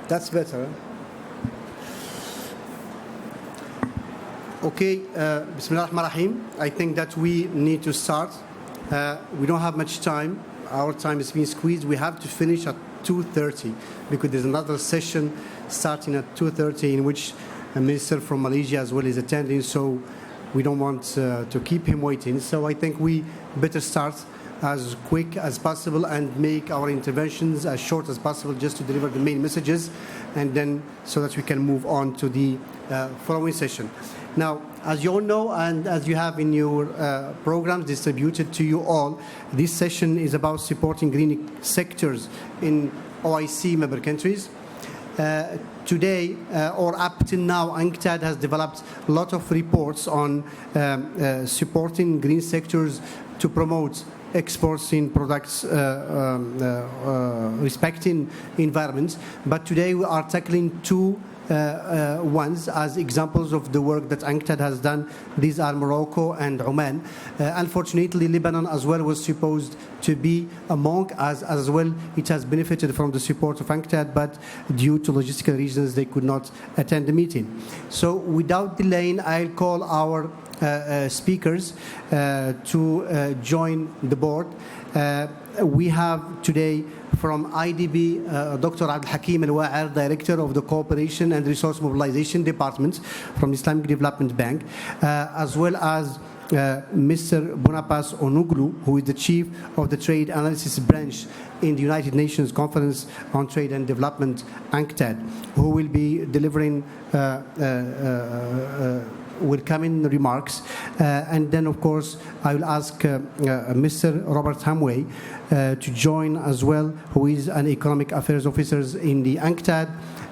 That's better. Okay, Bismillah ar-Rahman ar-Rahim. I think that we need to start. We don't have much time. Our time is being squeezed. We have to finish at 2:30 because there's another session starting at 2:30 in which a minister from Malaysia as well is attending. So we don't want to keep him waiting. So I think we better start as quick as possible and make our interventions as short as possible just to deliver the main messages and then so that we can move on to the following session. Now, as you all know and as you have in your programs distributed to you all, this session is about supporting green sectors in OIC member countries. Today, or up till now, UNCTAD has developed a lot of reports on supporting green sectors to promote exports in products respecting environment. But today we are tackling two ones as examples of the work that UNCTAD has done. These are Morocco and Oman. Unfortunately, Lebanon as well was supposed to be among us as well. It has benefited from the support of UNCTAD, but due to logistical reasons, they could not attend the meeting. So without delaying, I'll call our speakers to join the board. We have today from IDB, Dr. Abdul Hakim Al-Wa'er, Director of the Cooperation and Resource Mobilization Department from Islamic Development Bank, as well as Mr. Boniface Onuglu, who is the Chief of the Trade Analysis Branch in the United Nations Conference on Trade and Development, UNCTAD, who will be delivering welcoming remarks. And then, of course, I will ask Mr. Robert Hamway to join as well, who is an Economic Affairs Officer in the UNCTAD,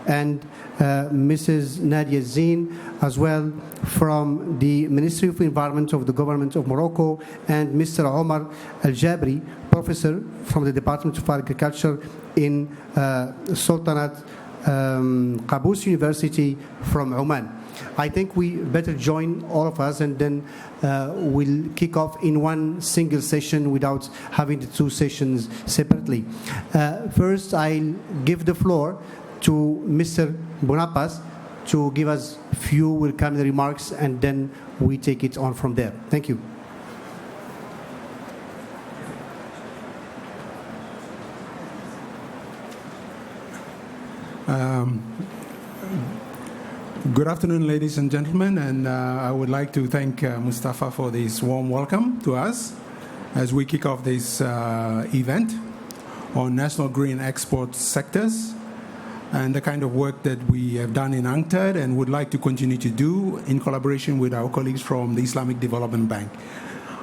and Mrs. Nadia Zine as well from the Ministry of Environment of the Government of Morocco, and Mr. Omar Al-Jabri, Professor from the Department of Agriculture in Sultanate Qaboos University from Oman. I think we better join all of us and then we'll kick off in one single session without having the two sessions separately. First, I'll give the floor to Mr. Boniface to give us a few welcoming remarks and then we take it on from there. Thank you. Good afternoon, ladies and gentlemen, and I would like to thank Mustafa for this warm welcome to us as we kick off this event on national green export sectors and the kind of work that we have done in UNCTAD and would like to continue to do in collaboration with our colleagues from the Islamic Development Bank.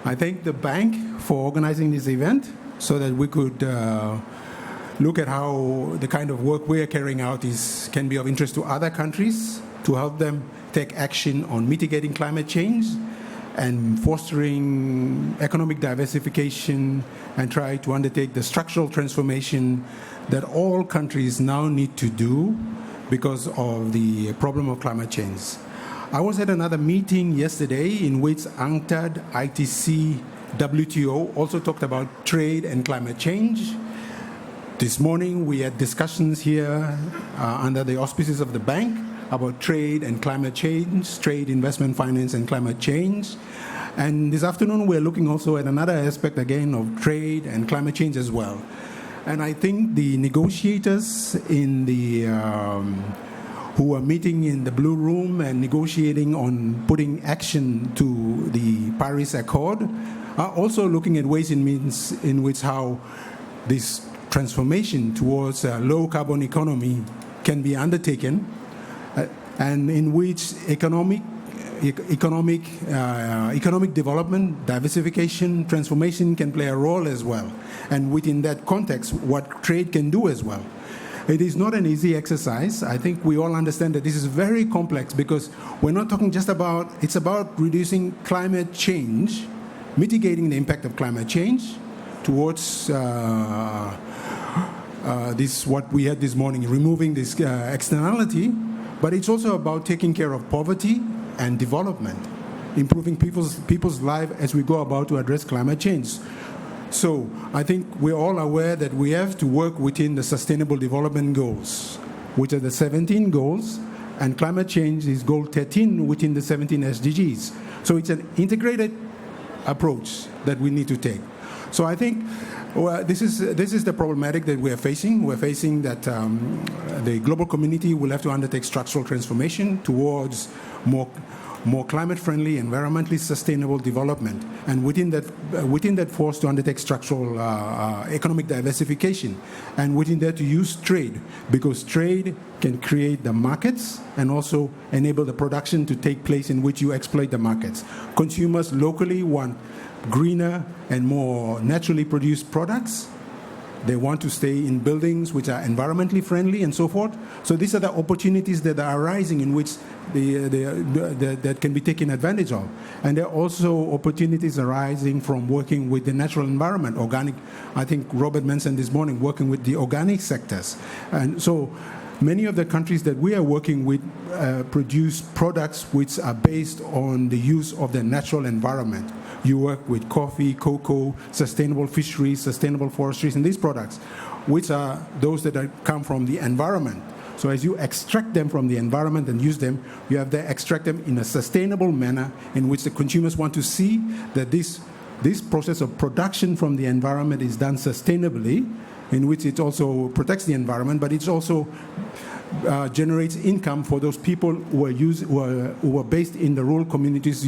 I thank the bank for organizing this event so that we could look at how the kind of work we are carrying out can be of interest to other countries, to help them take action on mitigating climate change and fostering economic diversification and try to undertake the structural transformation that all countries now need to do because of the problem of climate change. I was at another meeting yesterday in which UNCTAD, ITC, WTO also talked about trade and climate change. This morning we had discussions here under the auspices of the bank about trade and climate change, trade, investment, finance, and climate change. And this afternoon, we're looking also at another aspect, again, of trade and climate change as well. And I think the negotiators in the who are meeting in the Blue Room and negotiating on putting action to the Paris Accord are also looking at ways and means in which how this transformation towards a low-carbon economy can be undertaken. and in which economic development, diversification, transformation can play a role as well. And within that context, what trade can do as well. It is not an easy exercise. I think we all understand that this is very complex because we're not talking just about, it's about reducing climate change, mitigating the impact of climate change towards this, what we had this morning, removing this externality, but it's also about taking care of poverty and development, improving people's life as we go about to address climate change. So I think we're all aware that we have to work within the Sustainable Development Goals, which are the 17 goals, and climate change is goal 13 within the 17 SDGs. So it's an integrated approach that we need to take. So I think this is the problematic that we are facing. We're facing that the global community will have to undertake structural transformation towards more climate-friendly, environmentally sustainable development, and within that force to undertake structural economic diversification, and within that to use trade, because trade can create the markets and also enable the production to take place in which you exploit the markets. Consumers locally want greener and more naturally produced products. They want to stay in buildings which are environmentally friendly and so forth. So these are the opportunities that are arising in which that can be taken advantage of. And there are also opportunities arising from working with the natural environment, organic. I think Robert mentioned this morning, working with the organic sectors. And so many of the countries that we are working with produce products which are based on the use of the natural environment. You work with coffee, cocoa, sustainable fisheries, sustainable forestries, and these products, which are those that come from the environment. So as you extract them from the environment and use them, you have to extract them in a sustainable manner in which the consumers want to see that this process of production from the environment is done sustainably, in which it also protects the environment, but it also generates income for those people who are based in the rural communities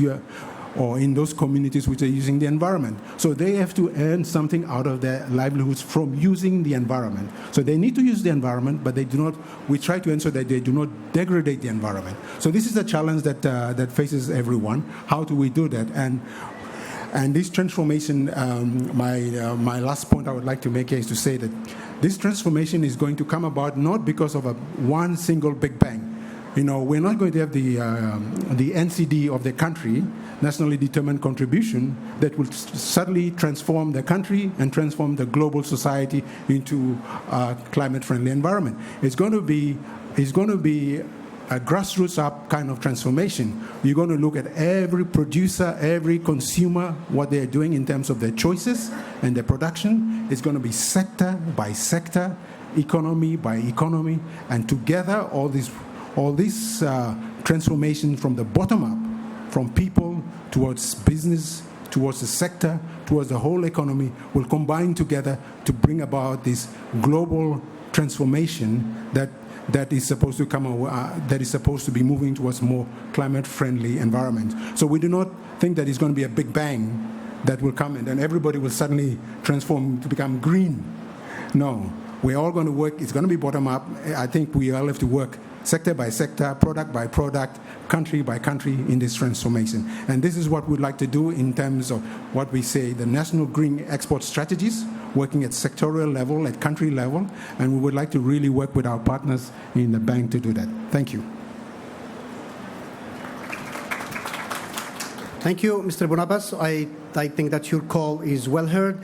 or in those communities which are using the environment. So they have to earn something out of their livelihoods from using the environment. So they need to use the environment, but they do not, we try to ensure that they do not degrade the environment. So this is a challenge that faces everyone. How do we do that? And this transformation, my last point I would like to make here is to say that this transformation is going to come about not because of one single big bang. We're not going to have the NCD of the country, nationally determined contribution, that will suddenly transform the country and transform the global society into a climate-friendly environment. It's going to be a grassroots up kind of transformation. You're going to look at every producer, every consumer, what they're doing in terms of their choices and their production. It's going to be sector by sector, economy by economy, and together all this transformation from the bottom up, from people towards business, towards the sector, towards the whole economy, will combine together to bring about this global transformation that is supposed to that is supposed to be moving towards more climate-friendly environment. So we do not think that it's going to be a big bang that will come and then everybody will suddenly transform to become green. No, we're all going to work. It's going to be bottom up. I think we all have to work sector by sector, product by product, country by country in this transformation. And this is what we'd like to do in terms of what we say the national green export strategies, working at sectorial level, at country level, and we would like to really work with our partners in the bank to do that. Thank you. Thank you, Mr. Bonabbas. I think that your call is well heard.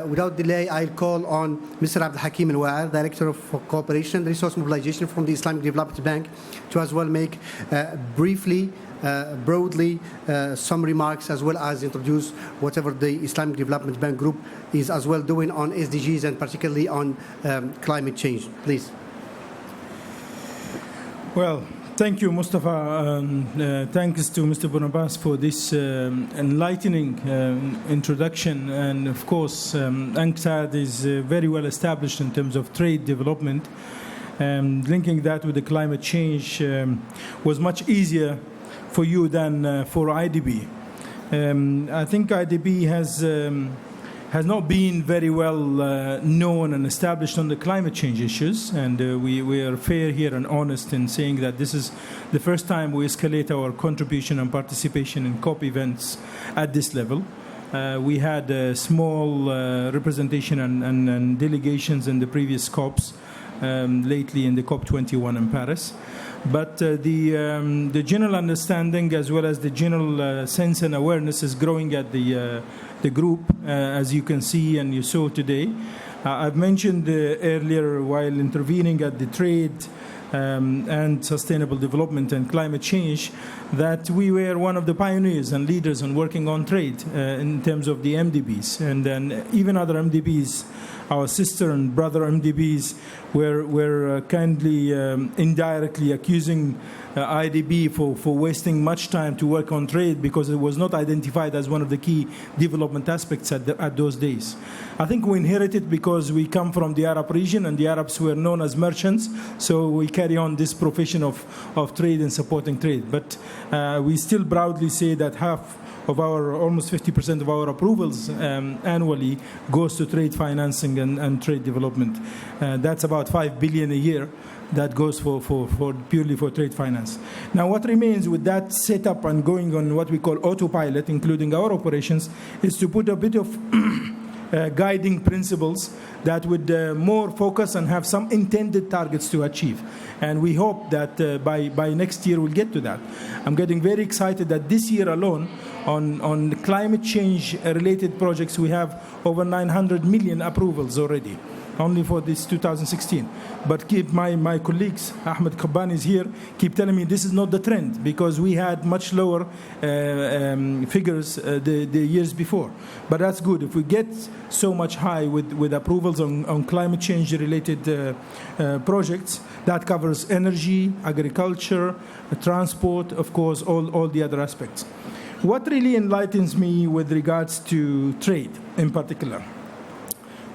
Without delay, I'll call on Mr. Abdul Hakim Al-Wa'ar, Director of Cooperation and Resource Mobilization from the Islamic Development Bank, to as well make briefly, broadly, some remarks, as well as introduce whatever the Islamic Development Bank Group is as well doing on SDGs and particularly on climate change. Please. Well, thank you, Mustafa. Thanks to Mr. Bonabbas for this enlightening introduction. And of course, UNCTAD is very well established in terms of trade development. Linking that with the climate change was much easier for you than for IDB. I think IDB has not been very well known and established on the climate change issues. And we are fair here and honest in saying that this is the first time we escalate our contribution and participation in COP events at this level. We had a small representation and delegations in the previous COPs, lately in the COP21 in Paris. But the general understanding as well as the general sense and awareness is growing at the group, as you can see and you saw today. I've mentioned earlier while intervening at the trade and sustainable development and climate change that we were one of the pioneers and leaders in working on trade in terms of the MDBs. And then even other MDBs, our sister and brother MDBs, were kindly indirectly accusing IDB for wasting much time to work on trade because it was not identified as one of the key development aspects at those days. I think we inherited because we come from the Arab region and the Arabs were known as merchants, so we carry on this profession of trade and supporting trade. But we still proudly say that half of our, almost 50% of our approvals annually goes to trade financing and trade development. That's about 5 billion a year that goes for purely for trade finance. Now what remains with that setup and going on what we call autopilot, including our operations, is to put a bit of guiding principles that would more focus and have some intended targets to achieve. And we hope that by next year we'll get to that. I'm getting very excited that this year alone on climate change related projects we have over 900 million approvals already, only for this 2016. But keep my colleagues, Ahmed Kabbani is here, keep telling me this is not the trend because we had much lower figures the years before. But that's good. If we get so much high with approvals on climate change related projects, that covers energy, agriculture, transport, of course, all the other aspects. What really enlightens me with regards to trade in particular.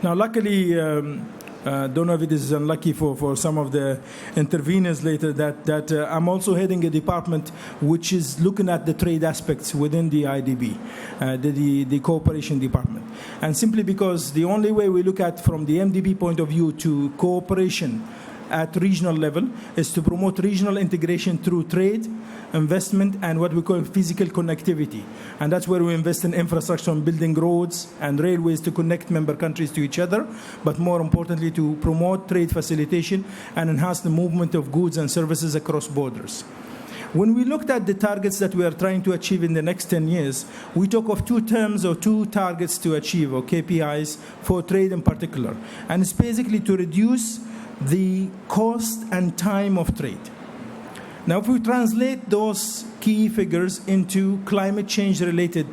Now, luckily, don't know if it is unlucky for some of the interveners later that I'm also heading a department which is looking at the trade aspects within the IDB, the cooperation department. And simply because the only way we look at from the MDB point of view to cooperation at regional level is to promote regional integration through trade, investment, and what we call physical connectivity. And that's where we invest in infrastructure on building roads and railways to connect member countries to each other, but more importantly to promote trade facilitation and enhance the movement of goods and services across borders. When we looked at the targets that we are trying to achieve in the next 10 years, we talk of two terms or two targets to achieve, or KPIs, for trade in particular. And it's basically to reduce the cost and time of trade. Now, if we translate those key figures into climate change related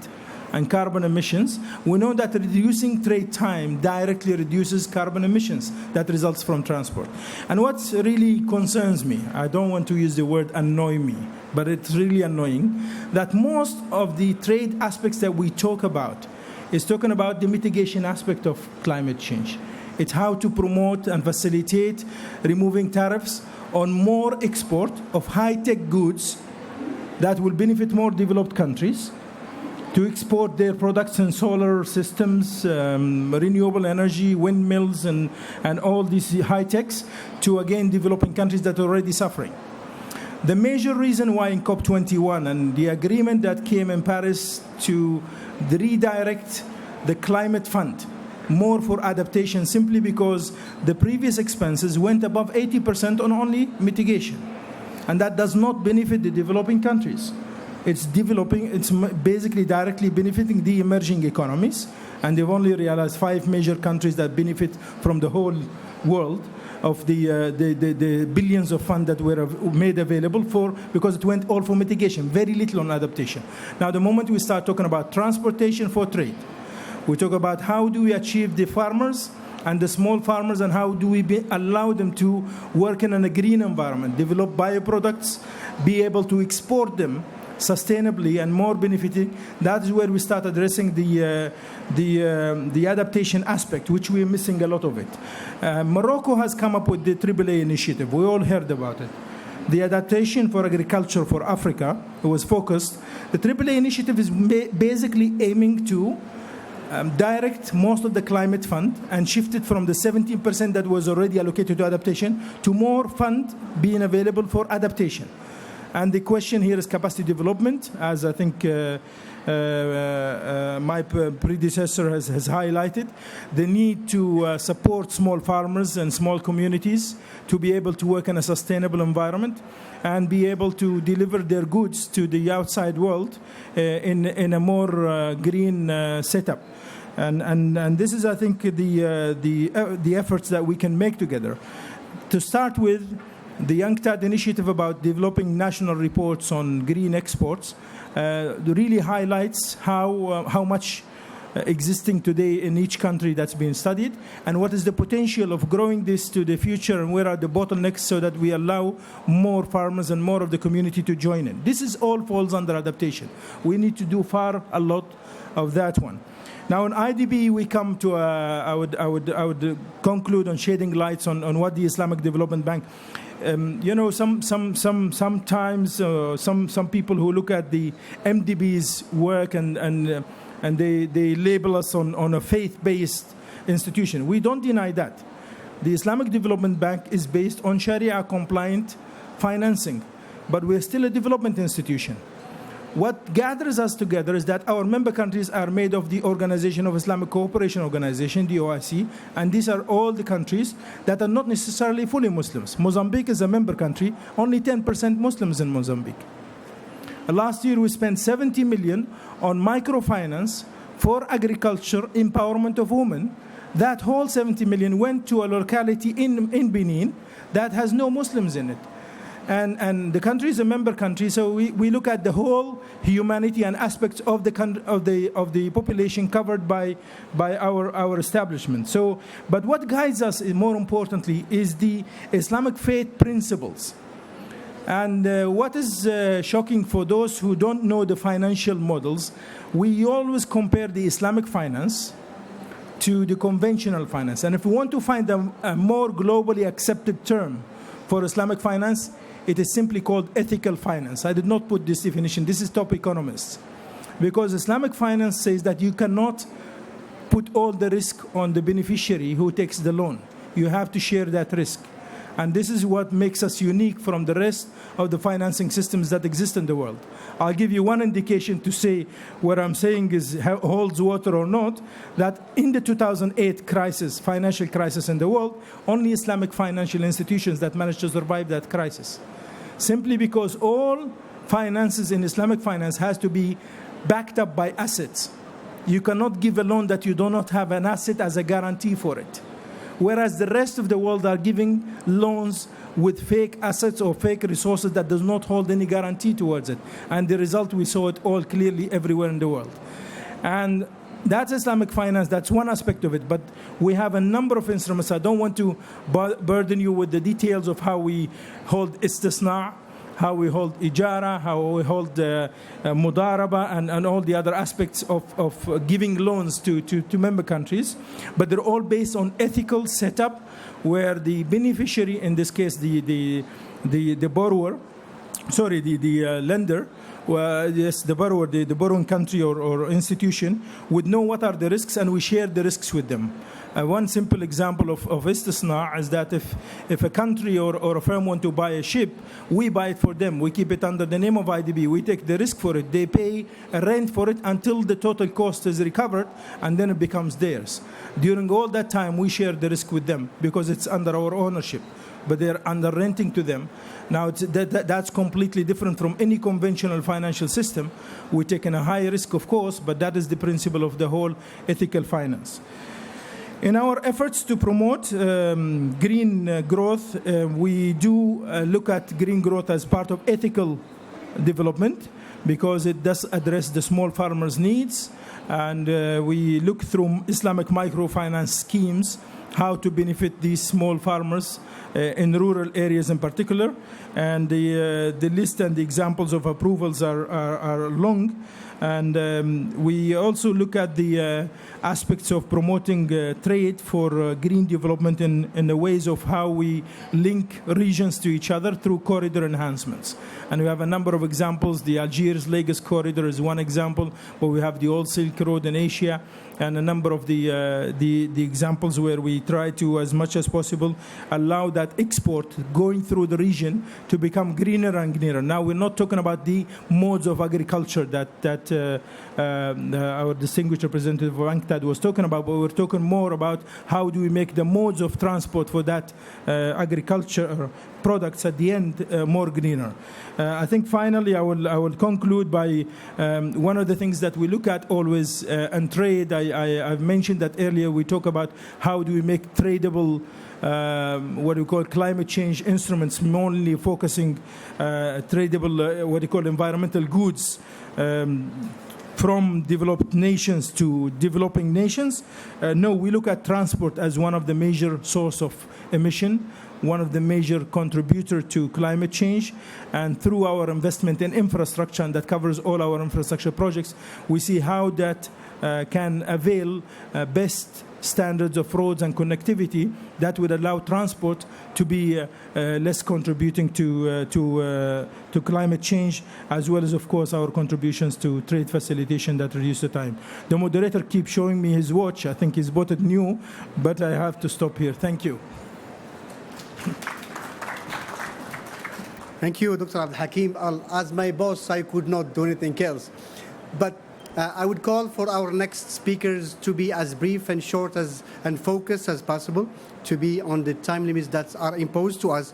and carbon emissions, we know that reducing trade time directly reduces carbon emissions that results from transport. And what really concerns me, I don't want to use the word annoy me, but it's really annoying, that most of the trade aspects that we talk about is talking about the mitigation aspect of climate change. It's how to promote and facilitate removing tariffs on more export of high-tech goods that will benefit more developed countries, to export their products in solar systems, renewable energy, windmills, and all these high-techs to, again, developing countries that are already suffering. The major reason why in COP21 and the agreement that came in Paris to redirect the climate fund more for adaptation, simply because the previous expenses went above 80% on only mitigation. And that does not benefit the developing countries. It's basically directly benefiting the emerging economies, and they've only realized 5 major countries that benefit from the whole world of the billions of funds that were made available because it went all for mitigation, very little on adaptation. Now, the moment we start talking about transportation for trade, we talk about how do we achieve the farmers and the small farmers, and how do we allow them to work in a green environment, develop bioproducts, be able to export them sustainably and more benefiting. That is where we start addressing the adaptation aspect, which we're missing a lot of it. Morocco has come up with the AAA initiative. We all heard about it. The adaptation for agriculture for Africa was focused. The AAA initiative is basically aiming to direct most of the climate fund and shift it from the 17% that was already allocated to adaptation to more fund being available for adaptation. And the question here is capacity development, as I think my predecessor has highlighted, the need to support small farmers and small communities to be able to work in a sustainable environment and be able to deliver their goods to the outside world in a more green setup. And this is, I think, the efforts that we can make together. To start with, the UNCTAD initiative about developing national reports on green exports really highlights how much existing today in each country that's being studied, and what is the potential of growing this to the future, and where are the bottlenecks so that we allow more farmers and more of the community to join in. This is all falls under adaptation. We need to do a lot of that one. Now, in IDB, we come to I would conclude on shedding lights on what the Islamic Development Bank. Sometimes some people who look at the MDB's work and they label us on a faith-based institution. We don't deny that. The Islamic Development Bank is based on Sharia-compliant financing, but we're still a development institution. What gathers us together is that our member countries are made of the Organization of Islamic Cooperation Organization, the OIC, and these are all the countries that are not necessarily fully Muslims. Mozambique is a member country, only 10% Muslims in Mozambique. Last year, we spent 70 million on microfinance for agriculture, empowerment of women. That whole 70 million went to a locality in Benin that has no Muslims in it. And the country is a member country, so we look at the whole humanity and aspects of the population covered by our establishment. So, but what guides us, more importantly, is the Islamic faith principles. And what is shocking for those who don't know the financial models, we always compare the Islamic finance to the conventional finance. And if we want to find a more globally accepted term for Islamic finance, it is simply called ethical finance. I did not put this definition. This is top economists. Because Islamic finance says that you cannot put all the risk on the beneficiary who takes the loan. You have to share that risk. And this is what makes us unique from the rest of the financing systems that exist in the world. I'll give you one indication to say what I'm saying holds water or not, that in the 2008 crisis, financial crisis in the world, only Islamic financial institutions that managed to survive that crisis. Simply because all finances in Islamic finance has to be backed up by assets. You cannot give a loan that you do not have an asset as a guarantee for it. Whereas the rest of the world are giving loans with fake assets or fake resources that does not hold any guarantee towards it. And the result, we saw it all clearly everywhere in the world. And that's Islamic finance. That's one aspect of it. But we have a number of instruments. I don't want to burden you with the details of how we hold istisna, how we hold ijara, how we hold mudaraba, and all the other aspects of giving loans to member countries. But they're all based on ethical setup where the beneficiary, in this case the borrower, the lender, yes, the borrower, the borrowing country or institution would know what are the risks, and we share the risks with them. One simple example of istisna is that if a country or a firm want to buy a ship, we buy it for them. We keep it under the name of IDB. We take the risk for it. They pay a rent for it until the total cost is recovered, and then it becomes theirs. During all that time, we share the risk with them because it's under our ownership, but they're under renting to them. Now, that's completely different from any conventional financial system. We're taking a high risk, of course, but that is the principle of the whole ethical finance. In our efforts to promote green growth, we do look at green growth as part of ethical development because it does address the small farmers' needs. And we look through Islamic microfinance schemes, how to benefit these small farmers in rural areas in particular. And the list and the examples of approvals are long. And we also look at the aspects of promoting trade for green development in the ways of how we link regions to each other through corridor enhancements. And we have a number of examples. The Algiers-Lagos corridor is one example, but we have the Old Silk Road in Asia, and a number of the examples where we try to, as much as possible, allow that export going through the region to become greener and greener. Now, we're not talking about the modes of agriculture that our distinguished representative of UNCTAD was talking about, but we're talking more about how do we make the modes of transport for that agriculture products at the end more greener. I think finally I will conclude by one of the things that we look at always in trade. I've mentioned that earlier. We talk about how do we make tradable what we call climate change instruments, mainly focusing tradable what we call environmental goods from developed nations to developing nations. No, we look at transport as one of the major source of emission, one of the major contributor to climate change. And through our investment in infrastructure, and that covers all our infrastructure projects, we see how that can avail best standards of roads and connectivity that would allow transport to be less contributing to climate change, as well as, of course, our contributions to trade facilitation that reduce the time. The moderator keeps showing me his watch. I think he's bought it new, but I have to stop here. Thank you. Thank you, Dr. Abdul Hakim. As my boss, I could not do anything else. But I would call for our next speakers to be as brief and short and focused as possible, to be on the time limits that are imposed to us.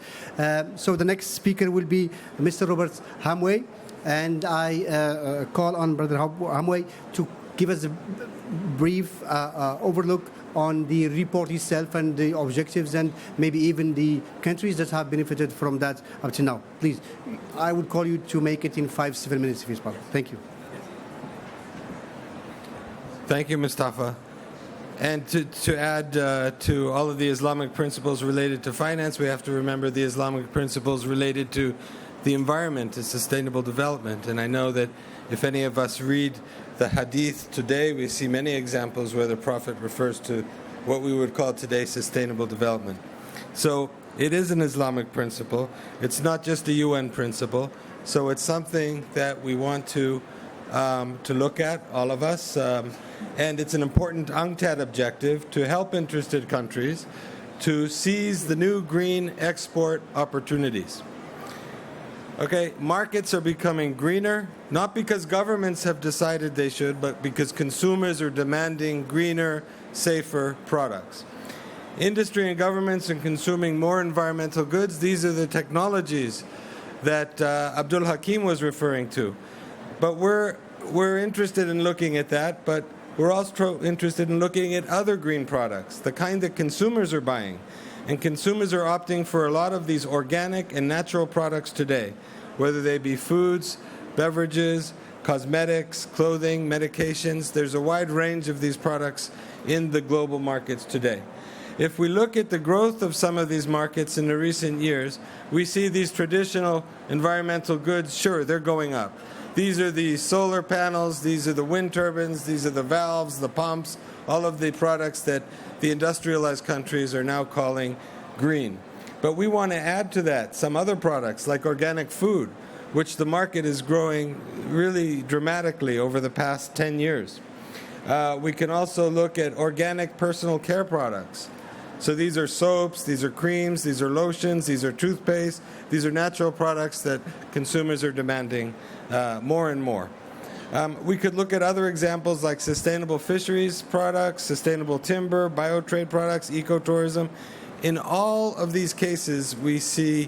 So the next speaker will be Mr. Robert Hamway, and I call on Brother Hamway to give us a brief overlook on the report itself and the objectives, and maybe even the countries that have benefited from that up to now. Please, I would call you to make it in 5-7 minutes if it's possible. Thank you. Thank you, Mustafa. And to add to all of the Islamic principles related to finance, we have to remember the Islamic principles related to the environment and sustainable development. And I know that if any of us read the hadith today, we see many examples where the Prophet refers to what we would call today sustainable development. So it is an Islamic principle. It's not just a UN principle. So it's something that we want to look at, all of us. And it's an important UNCTAD objective to help interested countries to seize the new green export opportunities. Okay, markets are becoming greener, not because governments have decided they should, but because consumers are demanding greener, safer products. Industry and governments are consuming more environmental goods. These are the technologies that Abdul Hakim was referring to. But we're interested in looking at that, but we're also interested in looking at other green products, the kind that consumers are buying. And consumers are opting for a lot of these organic and natural products today, whether they be foods, beverages, cosmetics, clothing, medications. There's a wide range of these products in the global markets today. If we look at the growth of some of these markets in the recent years, we see these traditional environmental goods, sure, they're going up. These are the solar panels, these are the wind turbines, these are the valves, the pumps, all of the products that the industrialized countries are now calling green. But we want to add to that some other products like organic food, which the market is growing really dramatically over the past 10 years. We can also look at organic personal care products. So these are soaps, these are creams, these are lotions, these are toothpaste. These are natural products that consumers are demanding more and more. We could look at other examples like sustainable fisheries products, sustainable timber, biotrade products, ecotourism. In all of these cases, we see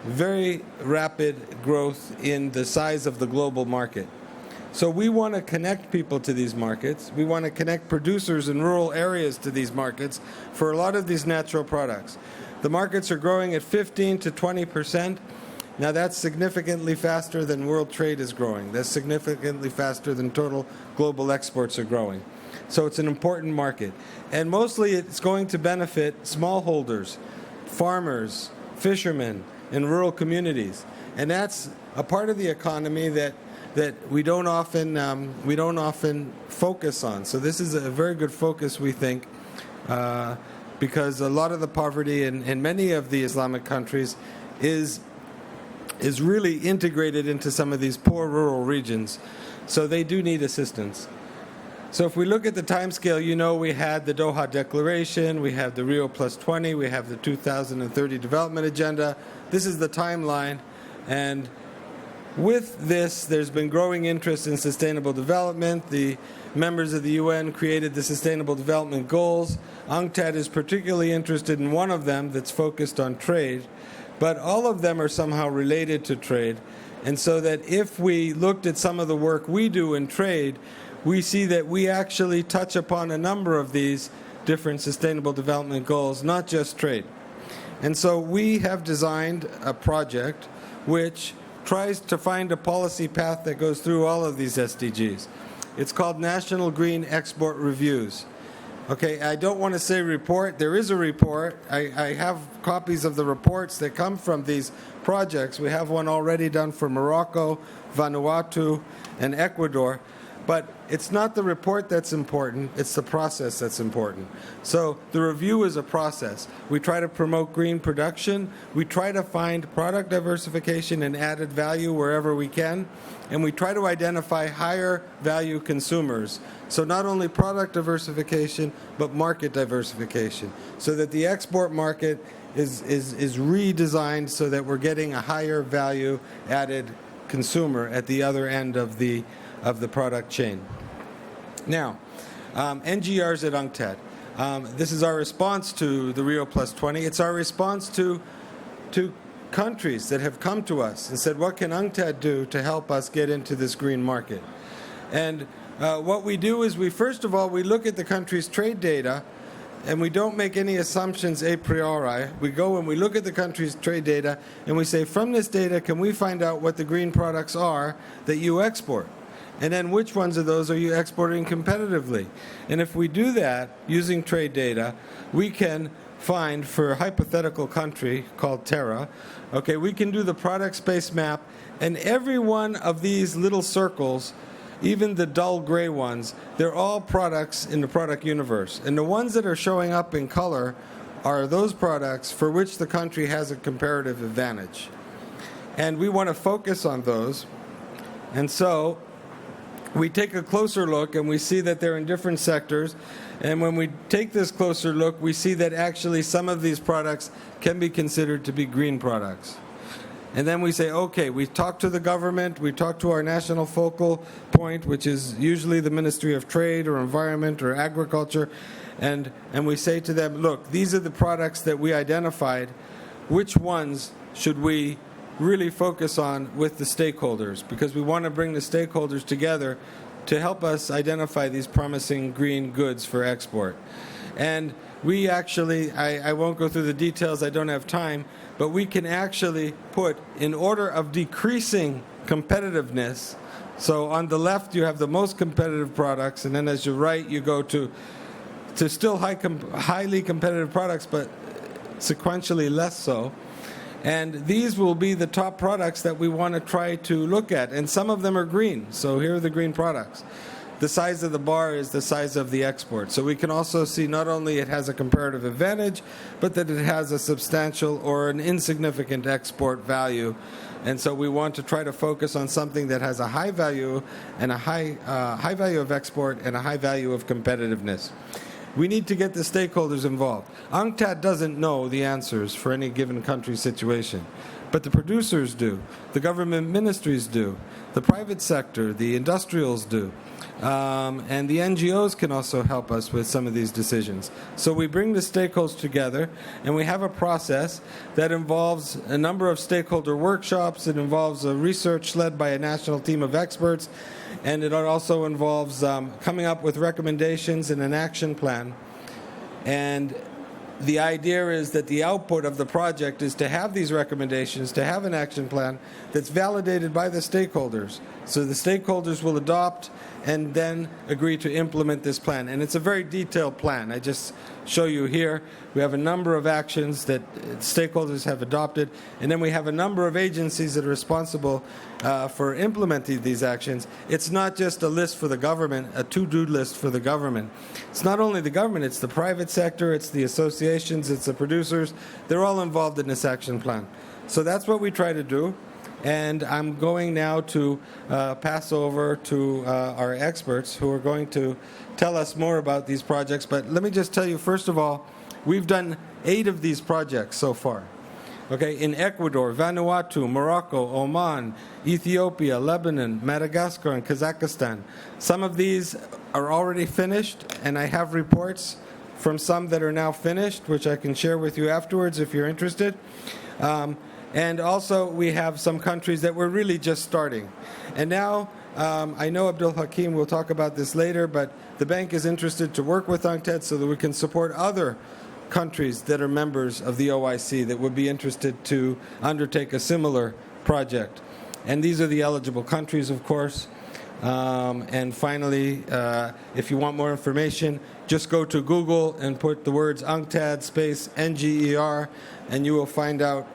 very rapid growth in the size of the global market. So we want to connect people to these markets. We want to connect producers in rural areas to these markets for a lot of these natural products. The markets are growing at 15 to 20%. Now that's significantly faster than world trade is growing. That's significantly faster than total global exports are growing. So it's an important market. And mostly it's going to benefit smallholders, farmers, fishermen in rural communities. And that's a part of the economy that that we don't often focus on. So this is a very good focus, we think, because a lot of the poverty in many of the Islamic countries is really integrated into some of these poor rural regions. So they do need assistance. So if we look at the timescale, we had the Doha Declaration, we have the Rio +20, we have the 2030 Development Agenda. This is the timeline. And with this, there's been growing interest in sustainable development. The members of the UN created the Sustainable Development Goals. UNCTAD is particularly interested in one of them that's focused on trade. But all of them are somehow related to trade. And so that if we looked at some of the work we do in trade, we see that we actually touch upon a number of these different sustainable development goals, not just trade. And so we have designed a project which tries to find a policy path that goes through all of these SDGs. It's called National Green Export Reviews. Okay, I don't want to say report. There is a report. I have copies of the reports that come from these projects. We have one already done for Morocco, Vanuatu, and Ecuador. But it's not the report that's important, it's the process that's important. So the review is a process. We try to promote green production, we try to find product diversification and added value wherever we can, and we try to identify higher value consumers. So not only product diversification, but market diversification, so that the export market is redesigned so that we're getting a higher value added consumer at the other end of the product chain. Now, NGRs at UNCTAD. This is our response to the Rio +20. It's our response to countries that have come to us and said, what can UNCTAD do to help us get into this green market? And what we do is first of all, we look at the country's trade data, and we don't make any assumptions a priori. We go and we look at the country's trade data, and we say, from this data, can we find out what the green products are that you export? And then which ones of those are you exporting competitively? And if we do that using trade data, we can find, for a hypothetical country called Terra, okay, we can do the product space map, and every one of these little circles, even the dull gray ones, they're all products in the product universe. And the ones that are showing up in color are those products for which the country has a comparative advantage. And we want to focus on those. And so we take a closer look and we see that they're in different sectors. And when we take this closer look, we see that actually some of these products can be considered to be green products. And then we say, okay, we talk to the government, we talk to our national focal point, which is usually the Ministry of Trade or Environment or Agriculture, and we say to them, look, these are the products that we identified. Which ones should we really focus on with the stakeholders? Because we want to bring the stakeholders together to help us identify these promising green goods for export. And we actually, I won't go through the details, I don't have time, but we can actually put, in order of decreasing competitiveness, so on the left you have the most competitive products, and then as you right you go to still highly competitive products, but sequentially less so. And these will be the top products that we want to try to look at. And some of them are green, so here are the green products. The size of the bar is the size of the export. So we can also see not only it has a comparative advantage, but that it has a substantial or an insignificant export value. And so we want to try to focus on something that has a high value and a high value of export and a high value of competitiveness. We need to get the stakeholders involved. UNCTAD doesn't know the answers for any given country's situation, but the producers do, the government ministries do, the private sector, the industrials do, and the NGOs can also help us with some of these decisions. So we bring the stakeholders together, and we have a process that involves a number of stakeholder workshops. It involves a research led by a national team of experts, and it also involves coming up with recommendations and an action plan. And the idea is that the output of the project is to have these recommendations, to have an action plan that's validated by the stakeholders. So the stakeholders will adopt and then agree to implement this plan. And it's a very detailed plan. I just show you here. We have a number of actions that stakeholders have adopted, and then we have a number of agencies that are responsible for implementing these actions. It's not just a list for the government, a to-do list for the government. It's not only the government, it's the private sector, it's the associations, it's the producers. They're all involved in this action plan. So that's what we try to do. And I'm going now to pass over to our experts who are going to tell us more about these projects. But let me just tell you, first of all, we've done 8 of these projects so far. Okay, in Ecuador, Vanuatu, Morocco, Oman, Ethiopia, Lebanon, Madagascar, and Kazakhstan. Some of these are already finished, and I have reports from some that are now finished, which I can share with you afterwards if you're interested. And also, we have some countries that we're really just starting. And now, I know Abdul Hakim will talk about this later, but the bank is interested to work with UNCTAD so that we can support other countries that are members of the OIC that would be interested to undertake a similar project. And these are the eligible countries, of course. And finally, if you want more information, just go to Google and put the words UNCTAD space NGER, and you will find out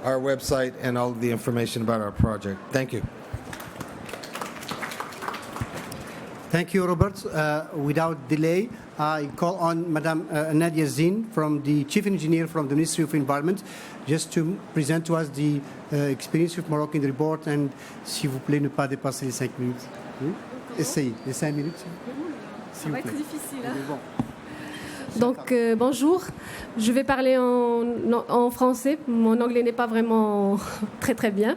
our website and all the information about our project. Thank you. Thank you, Robert. Without delay, I call on Madame Nadia Zine, from the Chief Engineer from the Ministry of Environment, just to present to us the experience with Morocco in the report. And s'il vous plaît, ne pas dépasser les 5 minutes. Oui? Essayez, les 5 minutes. Ça va être difficile. Hein? Mais bon. Donc, bonjour. Je vais parler en français. Mon anglais n'est pas vraiment très très bien.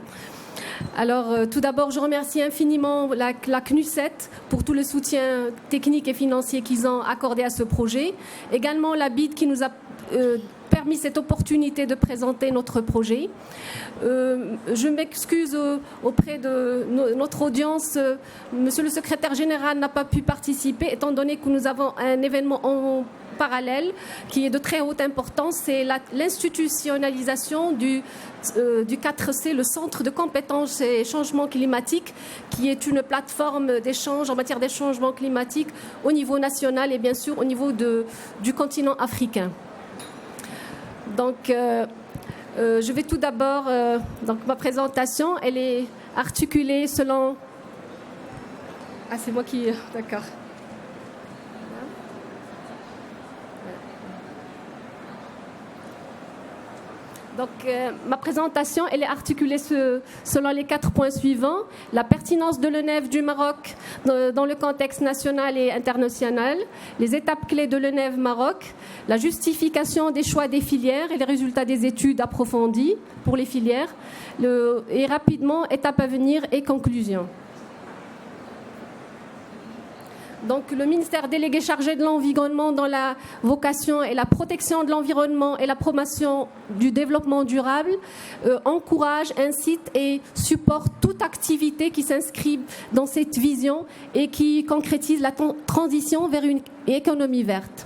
Alors, tout d'abord, je remercie infiniment la CNUSET pour tout le soutien technique et financier qu'ils ont accordé à ce projet. Également, la BID qui nous a permis cette opportunité de présenter notre projet. Je m'excuse auprès de notre audience. Monsieur le secrétaire général n'a pas pu participer, étant donné que nous avons un événement en parallèle qui est de très haute importance, c'est l'institutionnalisation du 4C, le Centre de compétences et changements climatiques, qui est une plateforme d'échange en matière de changement climatique au niveau national et bien sûr au niveau du continent africain. Donc, je vais tout d'abord, donc ma présentation, elle est articulée selon... Ah, c'est moi qui... D'accord. Donc, ma présentation, elle est articulée selon les 4 points suivants. La pertinence de l'ENEV du Maroc dans le contexte national et international, les étapes clés de l'ENEV Maroc, la justification des choix des filières et les résultats des études approfondies pour les filières, et rapidement, étapes à venir et conclusions. Donc, le ministère délégué chargé de l'environnement dans la vocation et la protection de l'environnement et la promotion du développement durable encourage, incite et supporte toute activité qui s'inscrit dans cette vision et qui concrétise la transition vers une économie verte.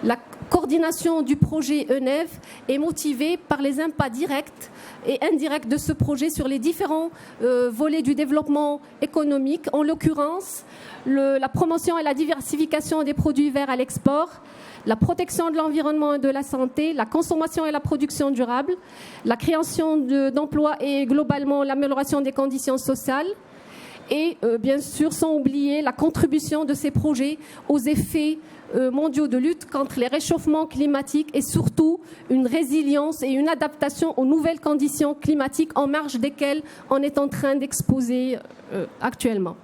La coordination du projet ENEV est motivée par les impacts directs et indirects de ce projet sur les différents volets du développement économique, en l'occurrence la promotion et la diversification des produits verts à l'export, la protection de l'environnement et de la santé, la consommation et la production durable, la création d'emplois et globalement l'amélioration des conditions sociales et bien sûr sans oublier la contribution de ces projets aux effets mondiaux de lutte contre les réchauffements climatiques et surtout une résilience et une adaptation aux nouvelles conditions climatiques en marge desquelles on est en train d'exposer actuellement.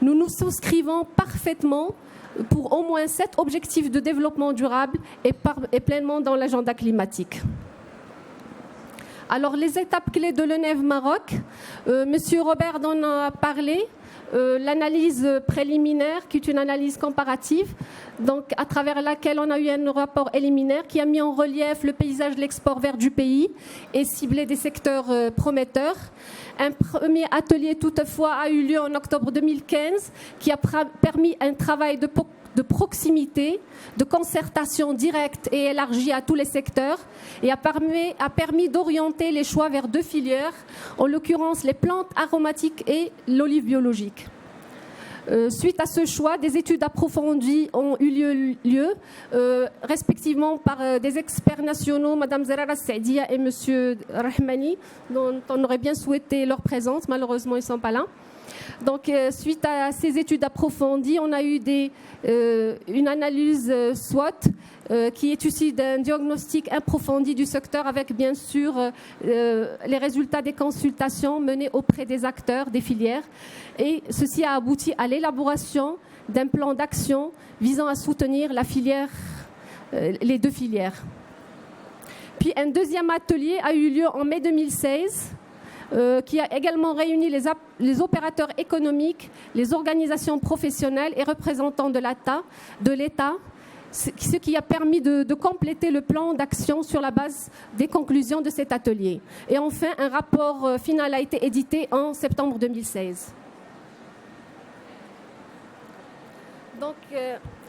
Nous nous souscrivons parfaitement pour au moins 7 objectifs de développement durable et pleinement dans l'agenda climatique. Alors, les étapes clés de l'ENEV Maroc, Monsieur Robert en a parlé. l'analyse préliminaire, qui est une analyse comparative, donc à travers laquelle on a eu un rapport éliminaire qui a mis en relief le paysage de l'export vert du pays et ciblé des secteurs prometteurs. Un premier atelier, toutefois, a eu lieu en octobre 2015, qui a permis un travail de proximité, de concertation directe et élargie à tous les secteurs et a permis d'orienter les choix vers 2 filières, en l'occurrence les plantes aromatiques et l'olive biologique. Suite à ce choix, des études approfondies ont eu lieu respectivement par des experts nationaux, Mme Zerara Sadia et M. Rahmani, dont on aurait bien souhaité leur présence. Malheureusement, ils ne sont pas là. Donc, suite à ces études approfondies, on a eu une analyse SWOT qui est issue d'un diagnostic approfondi du secteur avec, bien sûr, les résultats des consultations menées auprès des acteurs des filières. Et ceci a abouti à l'élaboration d'un plan d'action visant à soutenir les 2 filières. Puis, un deuxième atelier a eu lieu en mai 2016. Qui a également réuni les opérateurs économiques, les organisations professionnelles et représentants de l'État, ce qui a permis de compléter le plan d'action sur la base des conclusions de cet atelier. Et enfin, un rapport final a été édité en septembre 2016. Donc,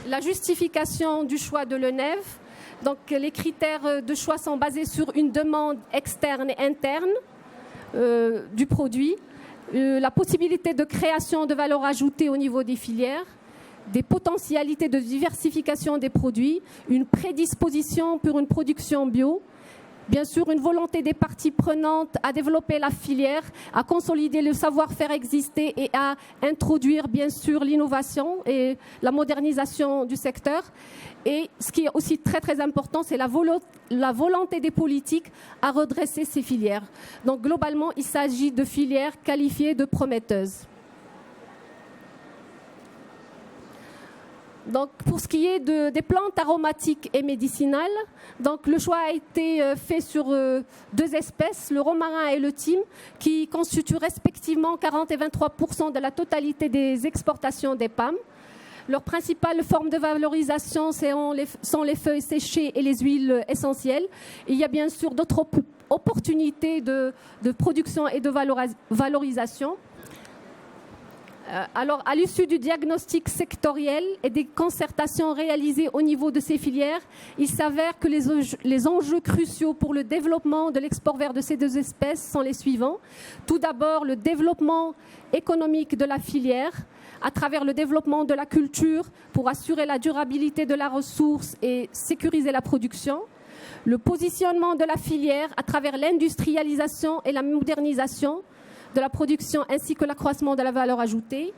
la justification du choix de l'ENEV. Donc, les critères de choix sont basés sur une demande externe et interne du produit, la possibilité de création de valeur ajoutée au niveau des filières, des potentialités de diversification des produits, une prédisposition pour une production bio, bien sûr une volonté des parties prenantes à développer la filière, à consolider le savoir-faire existé et à introduire bien sûr l'innovation et la modernisation du secteur. Et ce qui est aussi très très important, c'est la volonté des politiques à redresser ces filières. Donc globalement, il s'agit de filières qualifiées de prometteuses. Donc, pour ce qui est des plantes aromatiques et médicinales, donc le choix a été fait sur 2 espèces, le romarin et le thym, qui constituent respectivement 40 et 23% de la totalité des exportations des PAM. Leurs principales formes de valorisation sont les feuilles séchées et les huiles essentielles. Il y a bien sûr d'autres opportunités de production et de valorisation. Alors, à l'issue du diagnostic sectoriel et des concertations réalisées au niveau de ces filières, il s'avère que les enjeux cruciaux pour le développement de l'export vert de ces 2 espèces sont les suivants. Tout d'abord, le développement économique de la filière à travers le développement de la culture pour assurer la durabilité de la ressource et sécuriser la production. Le positionnement de la filière à travers l'industrialisation et la modernisation de la production ainsi que l'accroissement de la valeur ajoutée,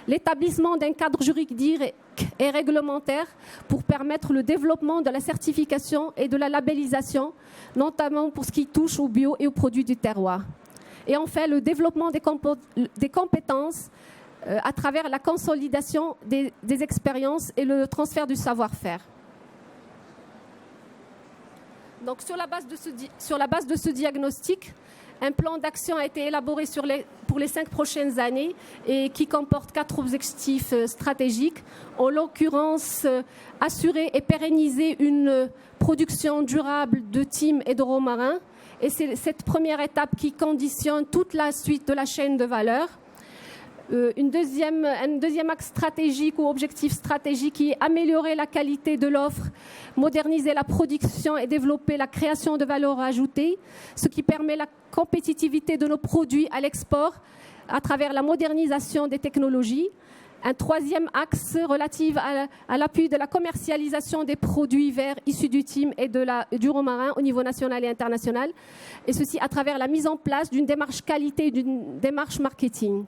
l'établissement d'un cadre juridique et réglementaire pour permettre le développement de la certification et de la labellisation, notamment pour ce qui touche au bio et aux produits du terroir. Et enfin, le développement des compétences à travers la consolidation des expériences et le transfert du savoir-faire. Donc, sur la base de ce diagnostic, un plan d'action a été élaboré pour les 5 prochaines années et qui comporte 4 objectifs stratégiques. En l'occurrence, assurer et pérenniser une production durable de thym et de romarin. Et c'est cette première étape qui conditionne toute la suite de la chaîne de valeur. Un deuxième axe stratégique ou objectif stratégique qui est améliorer la qualité de l'offre, moderniser la production et développer la création de valeur ajoutée, ce qui permet la compétitivité de nos produits à l'export à travers la modernisation des technologies. Un troisième axe relatif à l'appui de la commercialisation des produits verts issus du thym et du romarin au niveau national et international, et ceci à travers la mise en place d'une démarche qualité et d'une démarche marketing.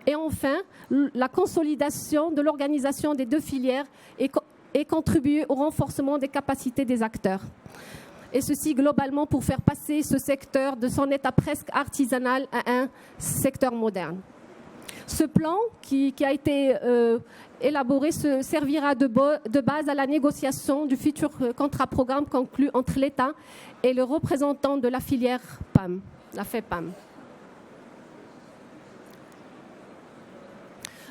Et enfin, la consolidation de l'organisation des 2 filières et contribuer au renforcement des capacités des acteurs. Et ceci globalement pour faire passer ce secteur de son état presque artisanal à un secteur moderne. Ce plan qui a été élaboré servira de base à la négociation du futur contrat-programme conclu entre l'État et le représentant de la filière PAM, la FEPAM.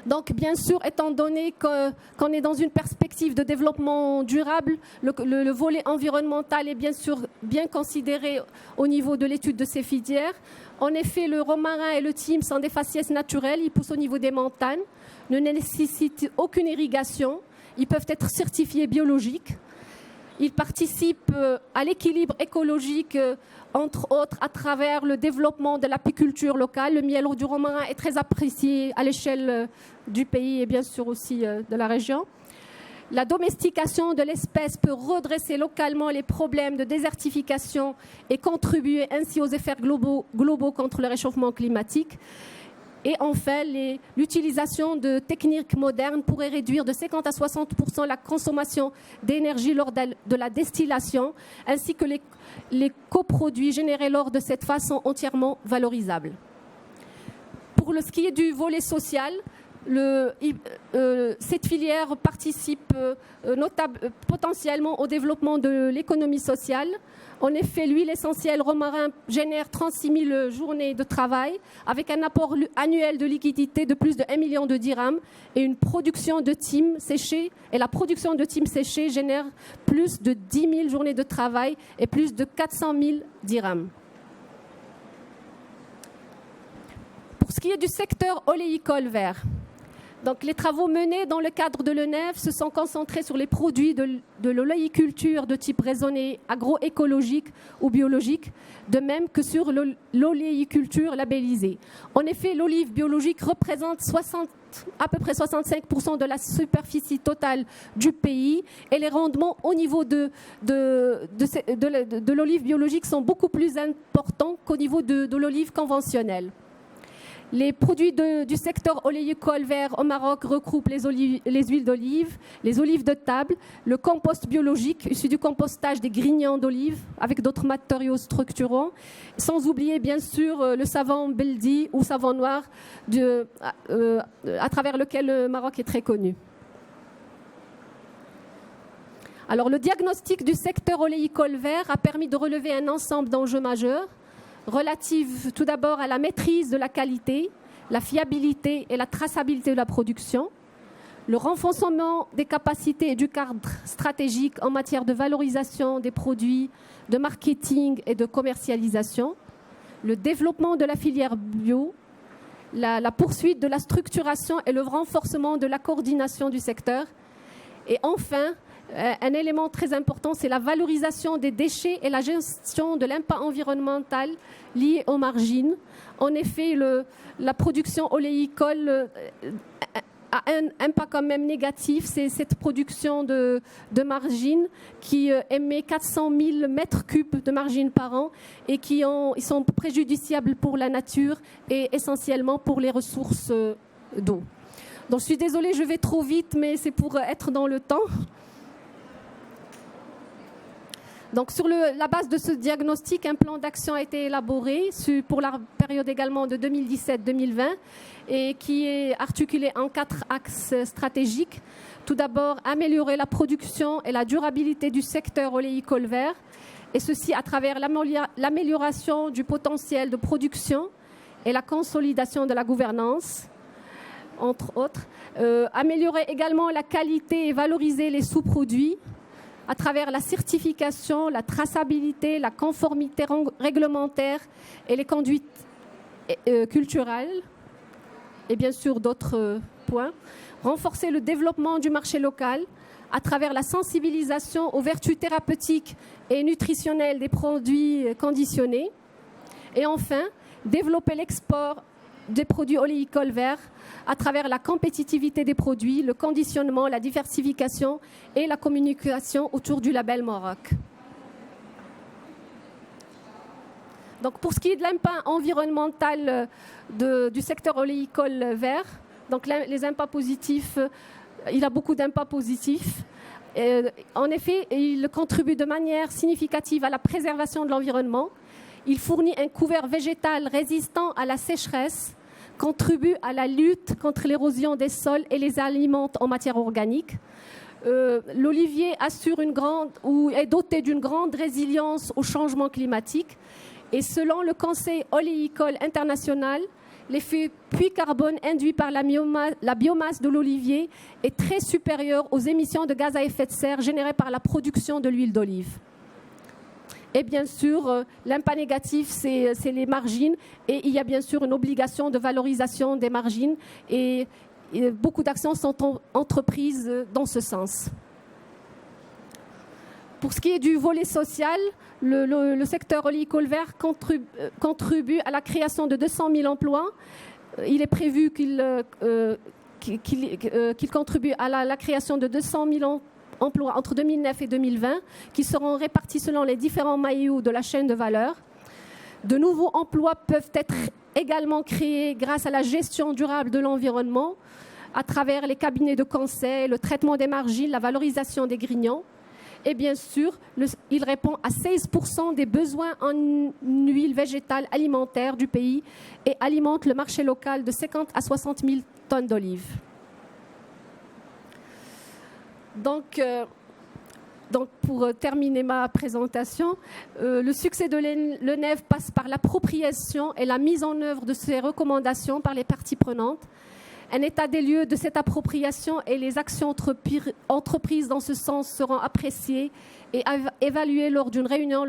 Donc, bien sûr, étant donné qu'on est dans une perspective de développement durable, le volet environnemental est bien sûr bien considéré au niveau de l'étude de ces filières. En effet, le romarin et le thym sont des faciès naturels, ils poussent au niveau des montagnes, ne nécessitent aucune irrigation, ils peuvent être certifiés biologiques. Ils participent à l'équilibre écologique, entre autres, à travers le développement de l'apiculture locale. Le miel du romarin est très apprécié à l'échelle du pays et bien sûr aussi de la région. La domestication de l'espèce peut redresser localement les problèmes de désertification et contribuer ainsi aux effets globaux contre le réchauffement climatique. Et enfin, l'utilisation de techniques modernes pourrait réduire de 50 à 60% la consommation d'énergie lors de la distillation, ainsi que les coproduits générés lors de cette phase sont entièrement valorisables. Pour ce qui est du volet social, cette filière participe potentiellement au développement de l'économie sociale. En effet, l'huile essentielle romarin génère 36 000 journées de travail avec un apport annuel de liquidité de plus de 1 million de dirhams et une production de thym séché. Et la production de thym séché génère plus de 10 000 journées de travail et plus de 400 000 dirhams. Pour ce qui est du secteur oléicole vert, donc, les travaux menés dans le cadre de l'ENEV se sont concentrés sur les produits de l'oléiculture de type raisonné, agroécologique ou biologique, de même que sur l'oléiculture labellisée. En effet, l'olive biologique représente à peu près 65% de la superficie totale du pays et les rendements au niveau de l'olive biologique sont beaucoup plus importants qu'au niveau de l'olive conventionnelle. Les produits du secteur oléicole vert au Maroc regroupent les huiles d'olive, les olives de table, le compost biologique issu du compostage des grignons d'olive avec d'autres matériaux structurants, sans oublier bien sûr le savon beldi ou savon noir à travers lequel le Maroc est très connu. Alors, le diagnostic du secteur oléicole vert a permis de relever un ensemble d'enjeux majeurs relative tout d'abord à la maîtrise de la qualité, la fiabilité et la traçabilité de la production, le renforcement des capacités et du cadre stratégique en matière de valorisation des produits, de marketing et de commercialisation, le développement de la filière bio, la poursuite de la structuration et le renforcement de la coordination du secteur, et enfin, un élément très important, c'est la valorisation des déchets et la gestion de l'impact environnemental lié aux margines. En effet, la production oléicole a un impact quand même négatif. C'est cette production de margines qui émet 400 000 mètres cubes de margines par an et ils sont préjudiciables pour la nature et essentiellement pour les ressources d'eau. Donc, je suis désolée, je vais trop vite, mais c'est pour être dans le temps. Donc, sur la base de ce diagnostic, un plan d'action a été élaboré pour la période également de 2017-2020 et qui est articulé en 4 axes stratégiques. Tout d'abord, améliorer la production et la durabilité du secteur oléicole vert, et ceci à travers l'amélioration du potentiel de production et la consolidation de la gouvernance, entre autres. Améliorer également la qualité et valoriser les sous-produits à travers la certification, la traçabilité, la conformité réglementaire et les conduites culturelles, et bien sûr d'autres points. Renforcer le développement du marché local à travers la sensibilisation aux vertus thérapeutiques et nutritionnelles des produits conditionnés. Et enfin, développer l'export des produits oléicoles verts à travers la compétitivité des produits, le conditionnement, la diversification et la communication autour du label Maroc. Donc, pour ce qui est de l'impact environnemental du secteur oléicole vert, donc les impacts positifs, il a beaucoup d'impacts positifs. En effet, il contribue de manière significative à la préservation de l'environnement. Il fournit un couvert végétal résistant à la sécheresse, contribue à la lutte contre l'érosion des sols et les alimente en matière organique. L'olivier est doté d'une grande résilience au changement climatique. Et selon le Conseil oléicole international, l'effet puits carbone induit par la biomasse de l'olivier est très supérieur aux émissions de gaz à effet de serre générées par la production de l'huile d'olive. Et bien sûr, l'impact négatif, c'est les margines. Et il y a bien sûr une obligation de valorisation des margines. Et beaucoup d'actions sont entreprises dans ce sens. Pour ce qui est du volet social, le secteur oléicole-vert contribue à la création de 200 000 emplois. Il est prévu qu'il contribue à la création de 200 000 emplois entre 2009 et 2020, qui seront répartis selon les différents maillots de la chaîne de valeur. De nouveaux emplois peuvent être également créés grâce à la gestion durable de l'environnement, à travers les cabinets de conseil, le traitement des margines, la valorisation des grignons. Et bien sûr, il répond à 16% des besoins en huile végétale alimentaire du pays et alimente le marché local de 50 à 60 000 tonnes d'olives. Donc, pour terminer ma présentation, le succès de l'ENEV passe par l'appropriation et la mise en œuvre de ces recommandations par les parties prenantes. Un état des lieux de cette appropriation et les actions entreprises dans ce sens seront appréciées et évaluées lors d'une réunion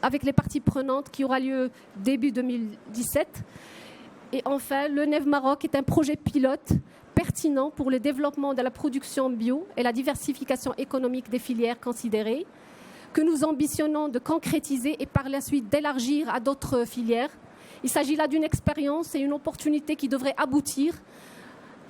avec les parties prenantes qui aura lieu début 2017. Et enfin, l'ENEV Maroc est un projet pilote pertinent pour le développement de la production bio et la diversification économique des filières considérées, que nous ambitionnons de concrétiser et par la suite d'élargir à d'autres filières. Il s'agit là d'une expérience et une opportunité qui devrait aboutir,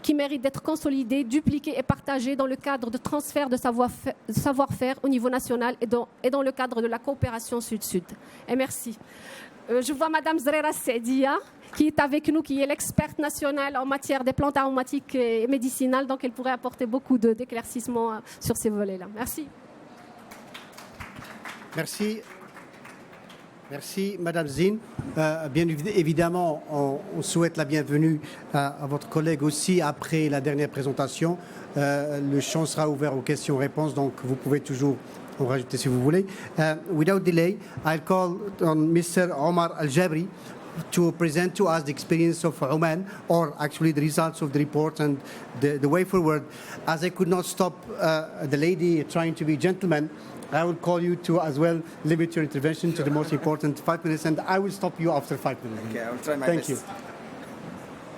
qui mérite d'être consolidée, dupliquée et partagée dans le cadre de transfert de savoir-faire au niveau national et dans le cadre de la coopération sud-sud. Et merci. Je vois Madame Zrera Sedia, qui est avec nous, qui est l'experte nationale en matière des plantes aromatiques et médicinales, donc elle pourrait apporter beaucoup d'éclaircissements sur ces volets-là. Merci. Merci. Merci, Madame Zine. Bien évidemment, on souhaite la bienvenue à votre collègue aussi après la dernière présentation. Le champ sera ouvert aux questions-réponses, donc vous pouvez toujours en rajouter si vous voulez. Without delay, I'll call on Mr. Omar Al-Jabri to present to us the experience of Oman, or actually the results of the report and the way forward. As I could not stop the lady trying to be gentleman, I will call you to as well limit your intervention to the most important 5 minutes, and I will stop you after 5 minutes. Okay, I will try my Thank best. you.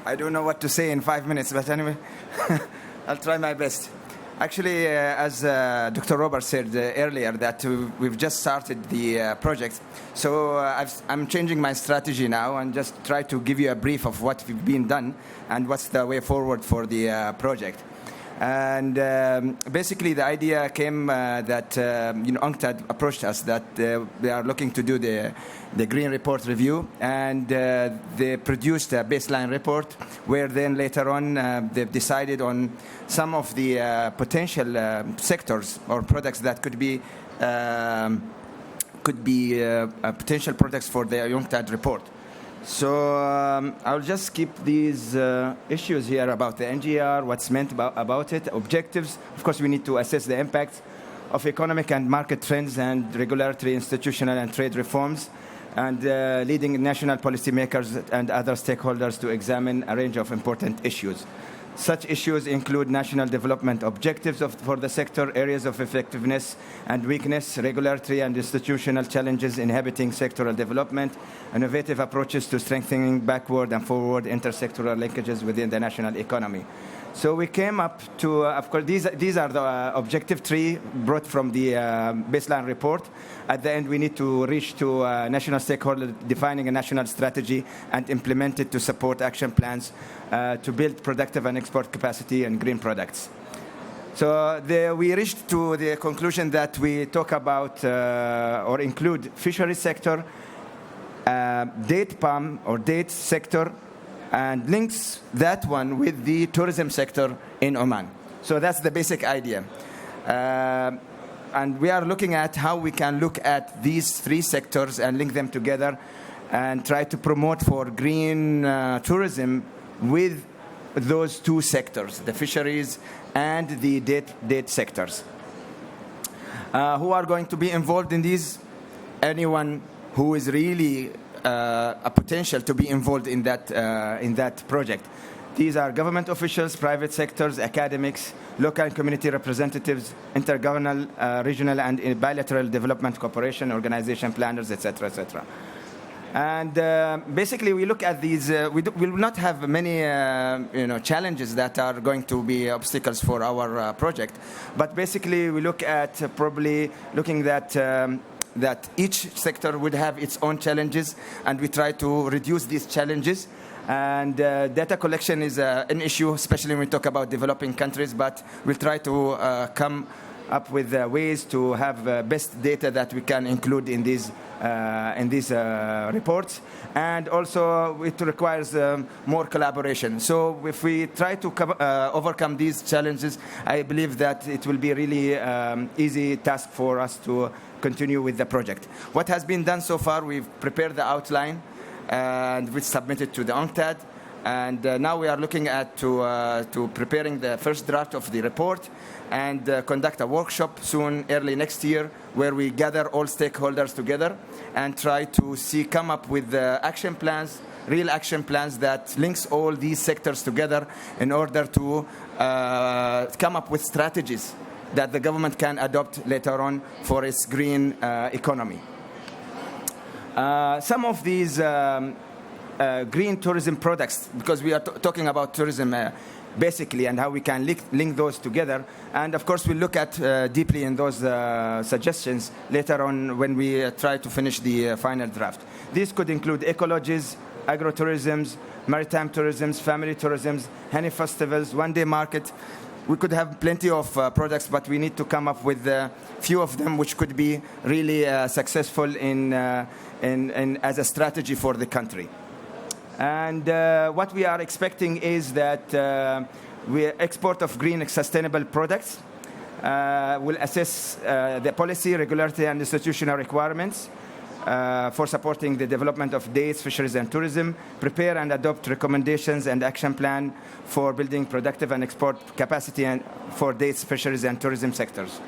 I don't know what to say in 5 minutes, but anyway, I'll try my best. Actually, as Dr. Robert said earlier, that we've just started the project. So I'm changing my strategy now and just try to give you a brief of what we've been done and what's the way forward for the project. And basically, the idea came that UNCTAD approached us that they are looking to do the Green Report review, and they produced a baseline report where then later on they've decided on some of the potential sectors or products that could be potential products for the UNCTAD report. So I'll just skip these issues here about the NGR, what's meant about it, objectives. Of course, we need to assess the impact of economic and market trends and regulatory, institutional, and trade reforms, and leading national policymakers and other stakeholders to examine a range of important issues. Such issues include national development objectives for the sector, areas of effectiveness and weakness, regulatory and institutional challenges inhibiting sectoral development, innovative approaches to strengthening backward and forward intersectoral linkages within the national economy. So we came up to, of course, these are the objective 3 brought from the baseline report. At the end, we need to reach to national stakeholders defining a national strategy and implement it to support action plans to build productive and export capacity and green products. So we reached to the conclusion that we talk about or include fisheries sector, date palm or date sector, and links that one with the tourism sector in Oman. So that's the basic idea. And we are looking at how we can look at these 3 sectors and link them together and try to promote for green tourism with those 2 sectors, the fisheries and the date sectors. Who are going to be involved in these? Anyone who is really a potential to be involved in that project. These are government officials, private sectors, academics, local and community representatives, intergovernmental, regional and bilateral development cooperation, organization planners, etc., etc. And basically, we look at these. We will not have many, challenges that are going to be obstacles for our project. But basically, we look at probably looking that each sector would have its own challenges, and we try to reduce these challenges. And data collection is an issue, especially when we talk about developing countries. But we'll try to come up with ways to have best data that we can include in these reports. And also it requires more collaboration. So if we try to overcome these challenges, I believe that it will be a really easy task for us to continue with the project. What has been done so far, we've prepared the outline and we submitted to the UNCTAD. And now we are looking at to preparing the first draft of the report and conduct a workshop soon, early next year, where we gather all stakeholders together and try to come up with action plans, real action plans that links all these sectors together in order to come up with strategies that the government can adopt later on for its green economy. Some of these green tourism products, because we are talking about tourism basically and how we can link those together. And of course, we'll look at deeply in those suggestions later on when we try to finish the final draft. These could include ecologies, agrotourisms, maritime tourisms, family tourisms, honey festivals, one-day market. We could have plenty of products, but we need to come up with a few of them which could be really successful in as a strategy for the country. And what we are expecting is that export of green and sustainable products will assess the policy, regulatory, and institutional requirements for supporting the development of dates, fisheries, and tourism, prepare and adopt recommendations and action plan for building productive and export capacity and for dates, fisheries, and tourism sectors.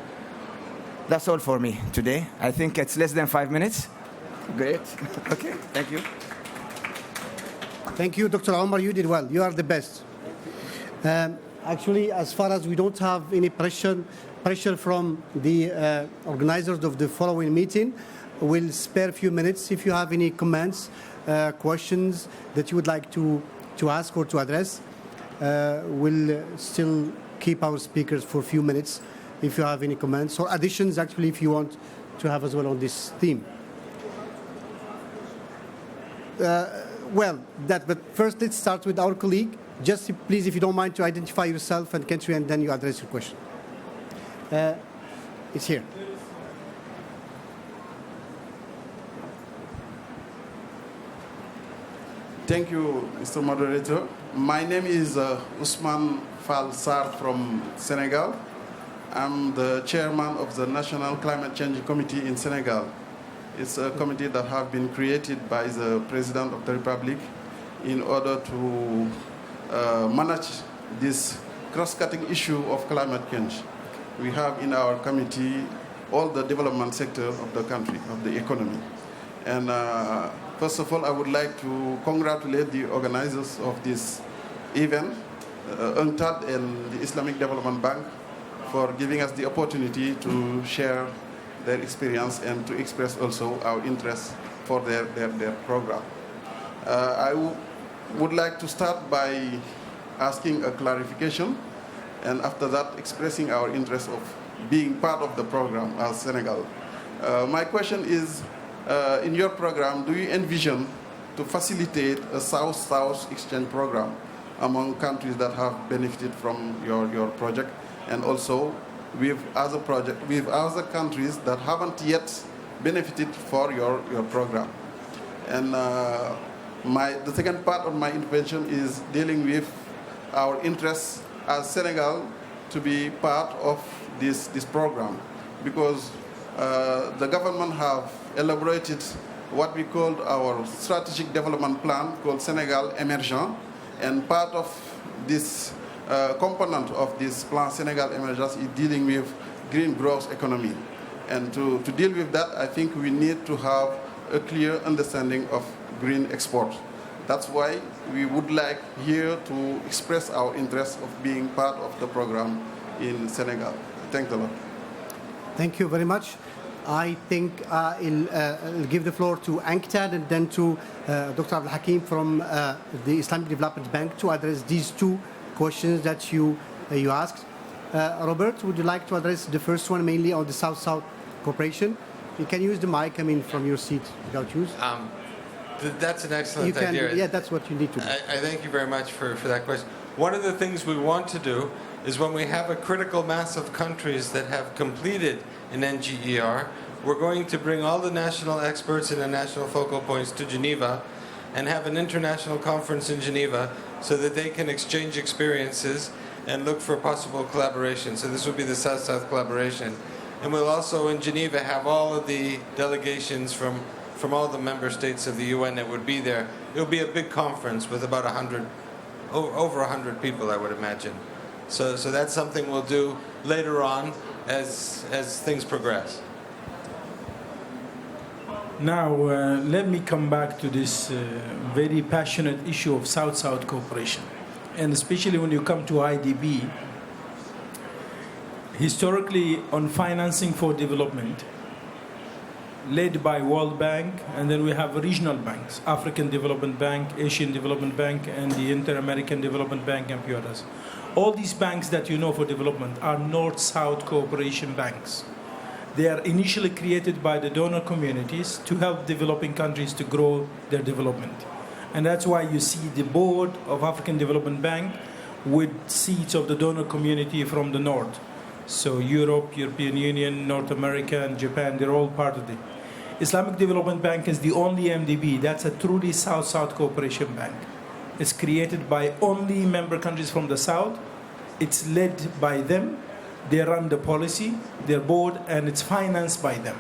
That's all for me today. I think it's less than 5 minutes. Great. Okay, thank you. Thank you, Dr. Omar. You did well. You are the best. Actually, as far as we don't have any pressure from the organizers of the following meeting, we'll spare a few minutes. If you have any comments, questions that you would like to ask or to address, we'll still keep our speakers for a few minutes if you have any comments or additions, actually, if you want to have as well on this theme. But first let's start with our colleague. Just please, if you don't mind, to identify yourself and country, and then you address your question. It's here. Thank you, Mr. Moderator. My name is Ousmane Fall Sarr from Senegal. I'm the chairman of the National Climate Change Committee in Senegal. It's a committee that has been created by the President of the Republic in order to manage this cross-cutting issue of climate change. We have in our committee all the development sector of the country, of the economy. And first of all, I would like to congratulate the organizers of this event, UNCTAD and the Islamic Development Bank, for giving us the opportunity to share their experience and to express also our interest for their program. I would like to start by asking a clarification, and after that expressing our interest of being part of the program as Senegal. My question is, in your program, do you envision to facilitate a South-South exchange program among countries that have benefited from your project, and also with other countries that haven't yet benefited for your program? And the second part of my intervention is dealing with our interest as Senegal to be part of this program, because the government have elaborated what we called our strategic development plan called Senegal Emergent, and part of this component of this plan, Senegal Emergence, is dealing with green growth economy. And to deal with that, I think we need to have a clear understanding of green export. That's why we would like here to express our interest of being part of the program in Senegal. Thanks a lot. Thank you very much. I think I'll give the floor to UNCTAD and then to Dr. Abdul Hakim from the Islamic Development Bank to address these two questions that you asked. Robert, would you like to address the first one mainly on the South-South cooperation? You can use the mic, from your seat without use. That's an excellent idea. Yeah, that's what you need to do. I thank you very much for that question. One of the things we want to do is when we have a critical mass of countries that have completed an NGER, we're going to bring all the national experts and the national focal points to Geneva and have an international conference in Geneva so that they can exchange experiences and look for possible collaboration. So this will be the South-South collaboration. And we'll also in Geneva have all of the delegations from all the member states of the UN that would be there. It'll be a big conference with about over 100 people, I would imagine. So that's something we'll do later on as things progress. Now, let me come back to this very passionate issue of South-South cooperation. And especially when you come to IDB, historically on financing for development, led by World Bank, and then we have regional banks, African Development Bank, Asian Development Bank, and the Inter-American Development Bank, and a few others. All these banks that you know for development are North-South cooperation banks. They are initially created by the donor communities to help developing countries to grow their development. And that's why you see the board of African Development Bank with seats of the donor community from the North. So Europe, European Union, North America, and Japan, they're all part of it. Islamic Development Bank is the only MDB that's a truly South-South cooperation bank. It's created by only member countries from the South. It's led by them. They run the policy, their board, and it's financed by them.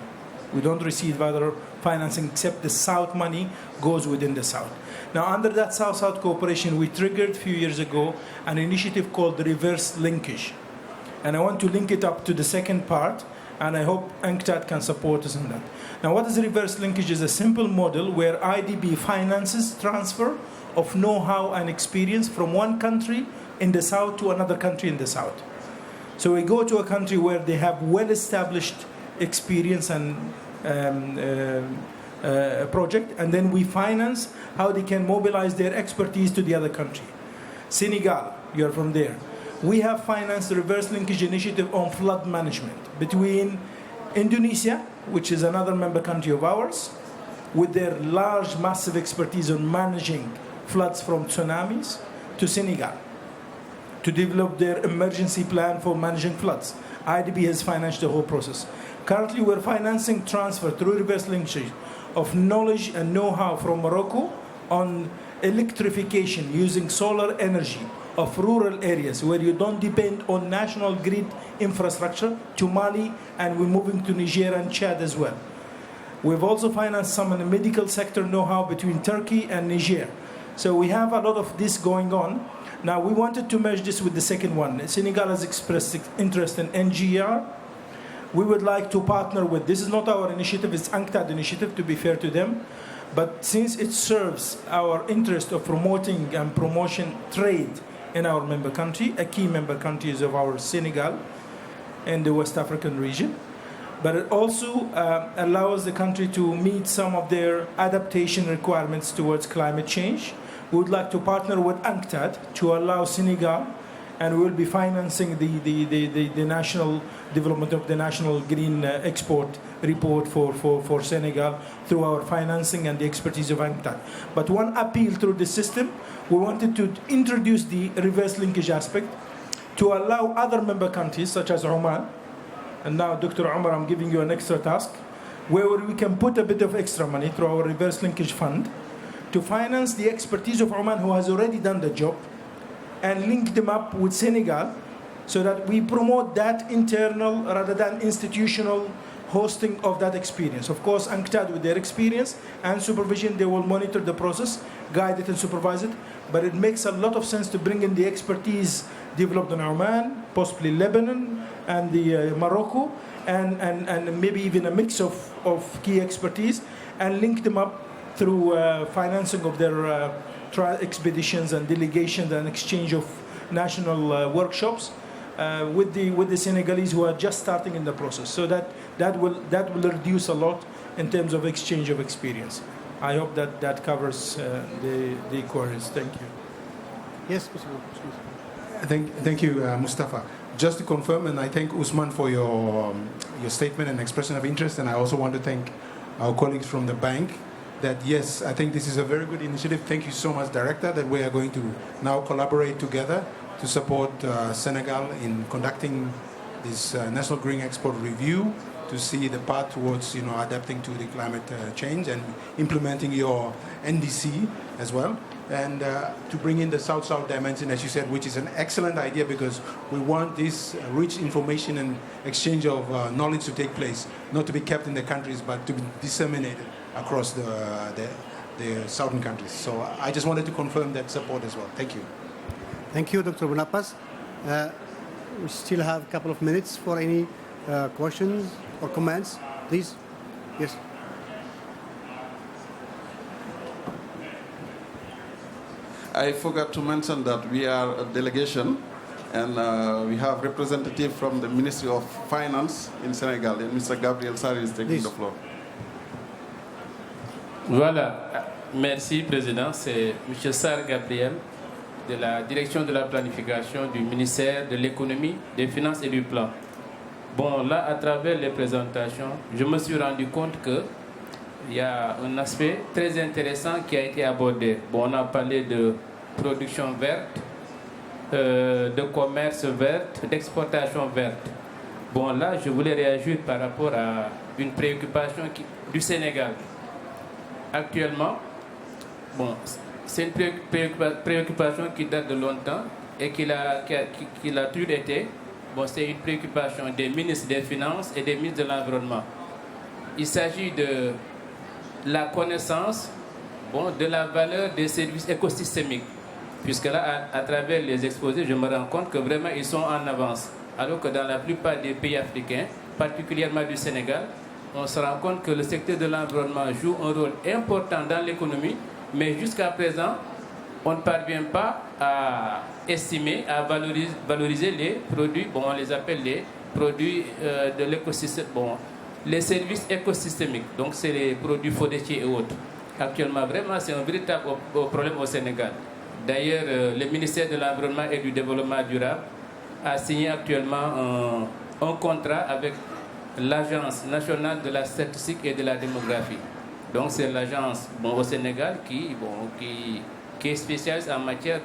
We don't receive other financing except the South money goes within the South. Now, under that South-South cooperation, we triggered a few years ago an initiative called the reverse linkage. And I want to link it up to the second part, and I hope UNCTAD can support us in that. Now, what is reverse linkage? Is a simple model where IDB finances transfer of know-how and experience from one country in the South to another country in the South. So we go to a country where they have well-established experience and project, and then we finance how they can mobilize their expertise to the other country. Senegal, you're from there. We have financed the reverse linkage initiative on flood management between Indonesia, which is another member country of ours, with their large, massive expertise on managing floods from tsunamis, to Senegal, to develop their emergency plan for managing floods. IDB has financed the whole process. Currently, we're financing transfer through reverse linkage of knowledge and know-how from Morocco on electrification using solar energy of rural areas where you don't depend on national grid infrastructure to Mali, and we're moving to Niger and Chad as well. We've also financed some in the medical sector know-how between Turkey and Niger. So we have a lot of this going on. Now, we wanted to merge this with the second one. Senegal has expressed interest in NGER. We would like to partner with, this is not our initiative, it's UNCTAD initiative, to be fair to them. But since it serves our interest of promoting and promotion trade in our member country, a key member country is of our Senegal in the West African region. But it also allows the country to meet some of their adaptation requirements towards climate change. We would like to partner with UNCTAD to allow Senegal, and we will be financing the national development of the national green export report for Senegal through our financing and the expertise of UNCTAD. But one appeal through the system, we wanted to introduce the reverse linkage aspect to allow other member countries such as Oman, and now Dr. Omar, I'm giving you an extra task, where we can put a bit of extra money through our reverse linkage fund to finance the expertise of Oman, who has already done the job, and link them up with Senegal so that we promote that internal rather than institutional hosting of that experience. Of course, UNCTAD with their experience and supervision, they will monitor the process, guide it and supervise it, but it makes a lot of sense to bring in the expertise developed in Oman, possibly Lebanon and the Morocco, and maybe even a mix of key expertise, and link them up through financing of their expeditions and delegations and exchange of national workshops with the Senegalese who are just starting in the process. So that will reduce a lot in terms of exchange of experience. I hope that covers the queries. Thank you. Yes, Thank you, Mustafa. Just to confirm, and I thank Usman for your statement and expression of interest, and I also want to thank our colleagues from the bank that, yes, I think this is a very good initiative. Thank you so much, Director, that we are going to now collaborate together to support Senegal in conducting this National Green Export Review to see the path towards, adapting to the climate change and implementing your NDC as well. And to bring in the South-South dimension, as you said, which is an excellent idea because we want this rich information and exchange of knowledge to take place, not to be kept in the countries, but to be disseminated across the southern countries. So I just wanted to confirm that support as well. Thank you. Thank you, Dr. Bounapas. We still have a couple of minutes for any questions or comments, please. Yes. I forgot to mention that we are a delegation and we have representative from the Ministry of Finance in Senegal, and Mr. Gabriel Sarr is taking the floor. Voilà, merci Président, c'est M. Sarr Gabriel de la Direction de la Planification du ministère de l'Économie, des Finances et du Plan. Bon, là, à travers les présentations, je me suis rendu compte qu'il y a un aspect très intéressant qui a été abordé. Bon, on a parlé de production verte, de commerce vert, d'exportation verte. Bon, là, je voulais réagir par rapport à une préoccupation du Sénégal. Actuellement, bon, c'est une préoccupation qui date de longtemps et qui a toujours été. Bon, c'est une préoccupation des ministres des Finances et des ministres de l'Environnement. Il s'agit de la connaissance, bon, de la valeur des services écosystémiques. Puisque là, à travers les exposés, je me rends compte que vraiment ils sont en avance. Alors que dans la plupart des pays africains, particulièrement du Sénégal, on se rend compte que le secteur de l'environnement joue un rôle important dans l'économie, mais jusqu'à présent, on ne parvient pas à estimer, à valoriser les produits, bon, on les appelle les produits de l'écosystème, bon, les services écosystémiques, donc c'est les produits forestiers et autres. Actuellement, vraiment, c'est un véritable problème au Sénégal. D'ailleurs, le ministère de l'Environnement et du Développement durable a signé actuellement un contrat avec l'Agence nationale de la statistique et de la démographie. Donc c'est l'agence, bon, au Sénégal qui est spécialiste en matière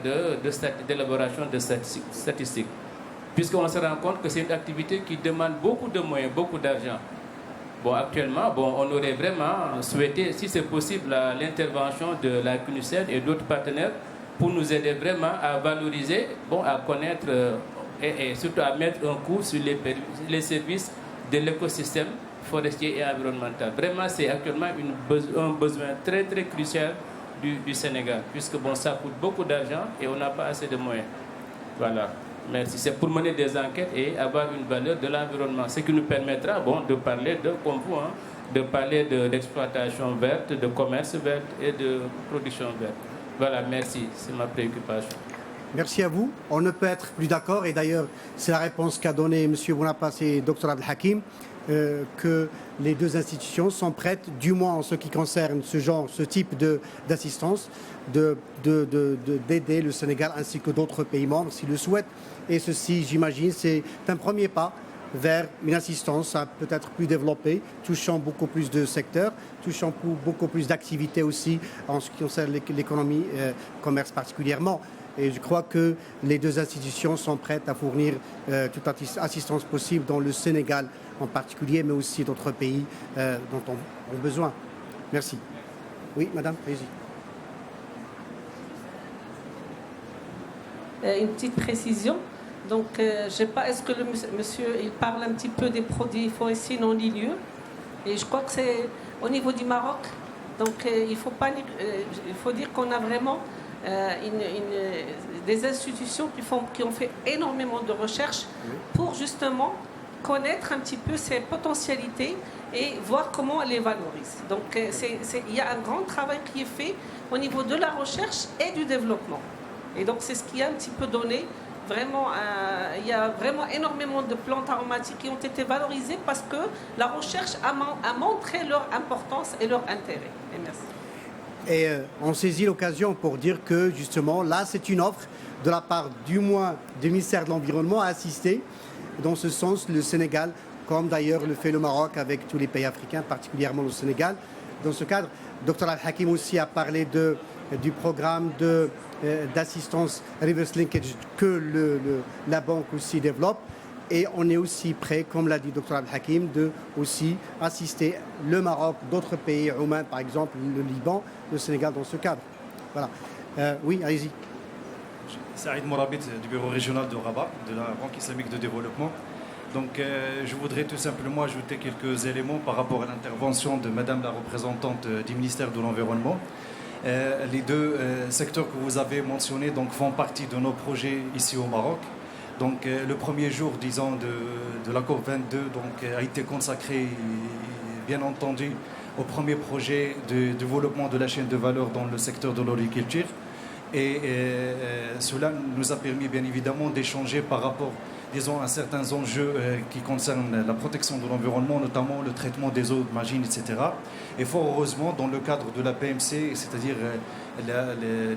d'élaboration de statistiques. Puisqu'on se rend compte que c'est une activité qui demande beaucoup de moyens, beaucoup d'argent. Bon, actuellement, bon, on aurait vraiment souhaité, si c'est possible, l'intervention de la CNUSED et d'autres partenaires pour nous aider vraiment à valoriser, bon, à connaître et surtout à mettre un coup sur les services de l'écosystème forestier et environnemental. Vraiment, c'est actuellement un besoin très très crucial du Sénégal, puisque bon, ça coûte beaucoup d'argent et on n'a pas assez de moyens. Voilà, merci. C'est pour mener des enquêtes et avoir une valeur de l'environnement, ce qui nous permettra, bon, de parler comme vous, hein, de parler d'exploitation verte, de commerce vert et de production verte. Voilà, merci, c'est ma préoccupation. Merci à vous. On ne peut être plus d'accord, et d'ailleurs, c'est la réponse qu'a donnée M. Bounapas et Dr Abdelhakim, que les deux institutions sont prêtes, du moins en ce qui concerne ce type d'assistance, d'aider le Sénégal ainsi que d'autres pays membres s'ils le souhaitent. Et ceci, j'imagine, c'est un premier pas vers une assistance peut-être plus développée, touchant beaucoup plus de secteurs, touchant beaucoup plus d'activités aussi en ce qui concerne l'économie, commerce particulièrement. Et je crois que les deux institutions sont prêtes à fournir toute assistance possible dans le Sénégal en particulier, mais aussi d'autres pays dont on a besoin. Merci. Oui, madame, allez-y. Une petite précision. Donc, je ne sais pas, est-ce que le monsieur, il parle un petit peu des produits forestiers non ligneux? Et je crois que c'est au niveau du Maroc. Donc, il faut dire qu'on a vraiment des institutions qui ont fait énormément de recherches pour justement connaître un petit peu ses potentialités et voir comment elle les valorise. Donc il y a un grand travail qui est fait au niveau de la recherche et du développement. Et donc c'est ce qui a un petit peu donné vraiment, il y a vraiment énormément de plantes aromatiques qui ont été valorisées parce que la recherche a montré leur importance et leur intérêt. Et merci. Et on saisit l'occasion pour dire que justement là c'est une offre de la part du ministère de l'Environnement à assister. Dans ce sens, le Sénégal, comme d'ailleurs le fait le Maroc avec tous les pays africains, particulièrement le Sénégal. Dans ce cadre, Dr Al-Hakim aussi a parlé du programme d'assistance reverse linkage que la banque aussi développe. Et on est aussi prêt, comme l'a dit Dr Al-Hakim, de aussi assister le Maroc, d'autres pays, Oman par exemple, le Liban, le Sénégal dans ce cadre. Voilà. Oui, allez-y. Saïd Mourabit du bureau régional de Rabat, de la Banque islamique de développement. Donc je voudrais tout simplement ajouter quelques éléments par rapport à l'intervention de Madame la représentante du ministère de l'Environnement. Les deux secteurs que vous avez mentionnés donc, font partie de nos projets ici au Maroc. Donc le premier jour, disons, de la COP22 donc, a été consacré, bien entendu, au premier projet de développement de la chaîne de valeur dans le secteur de l'agriculture. Et cela nous a permis bien évidemment d'échanger par rapport, disons, à certains enjeux qui concernent la protection de l'environnement, notamment le traitement des eaux marines, etc. Et fort heureusement, dans le cadre de la PMC, c'est-à-dire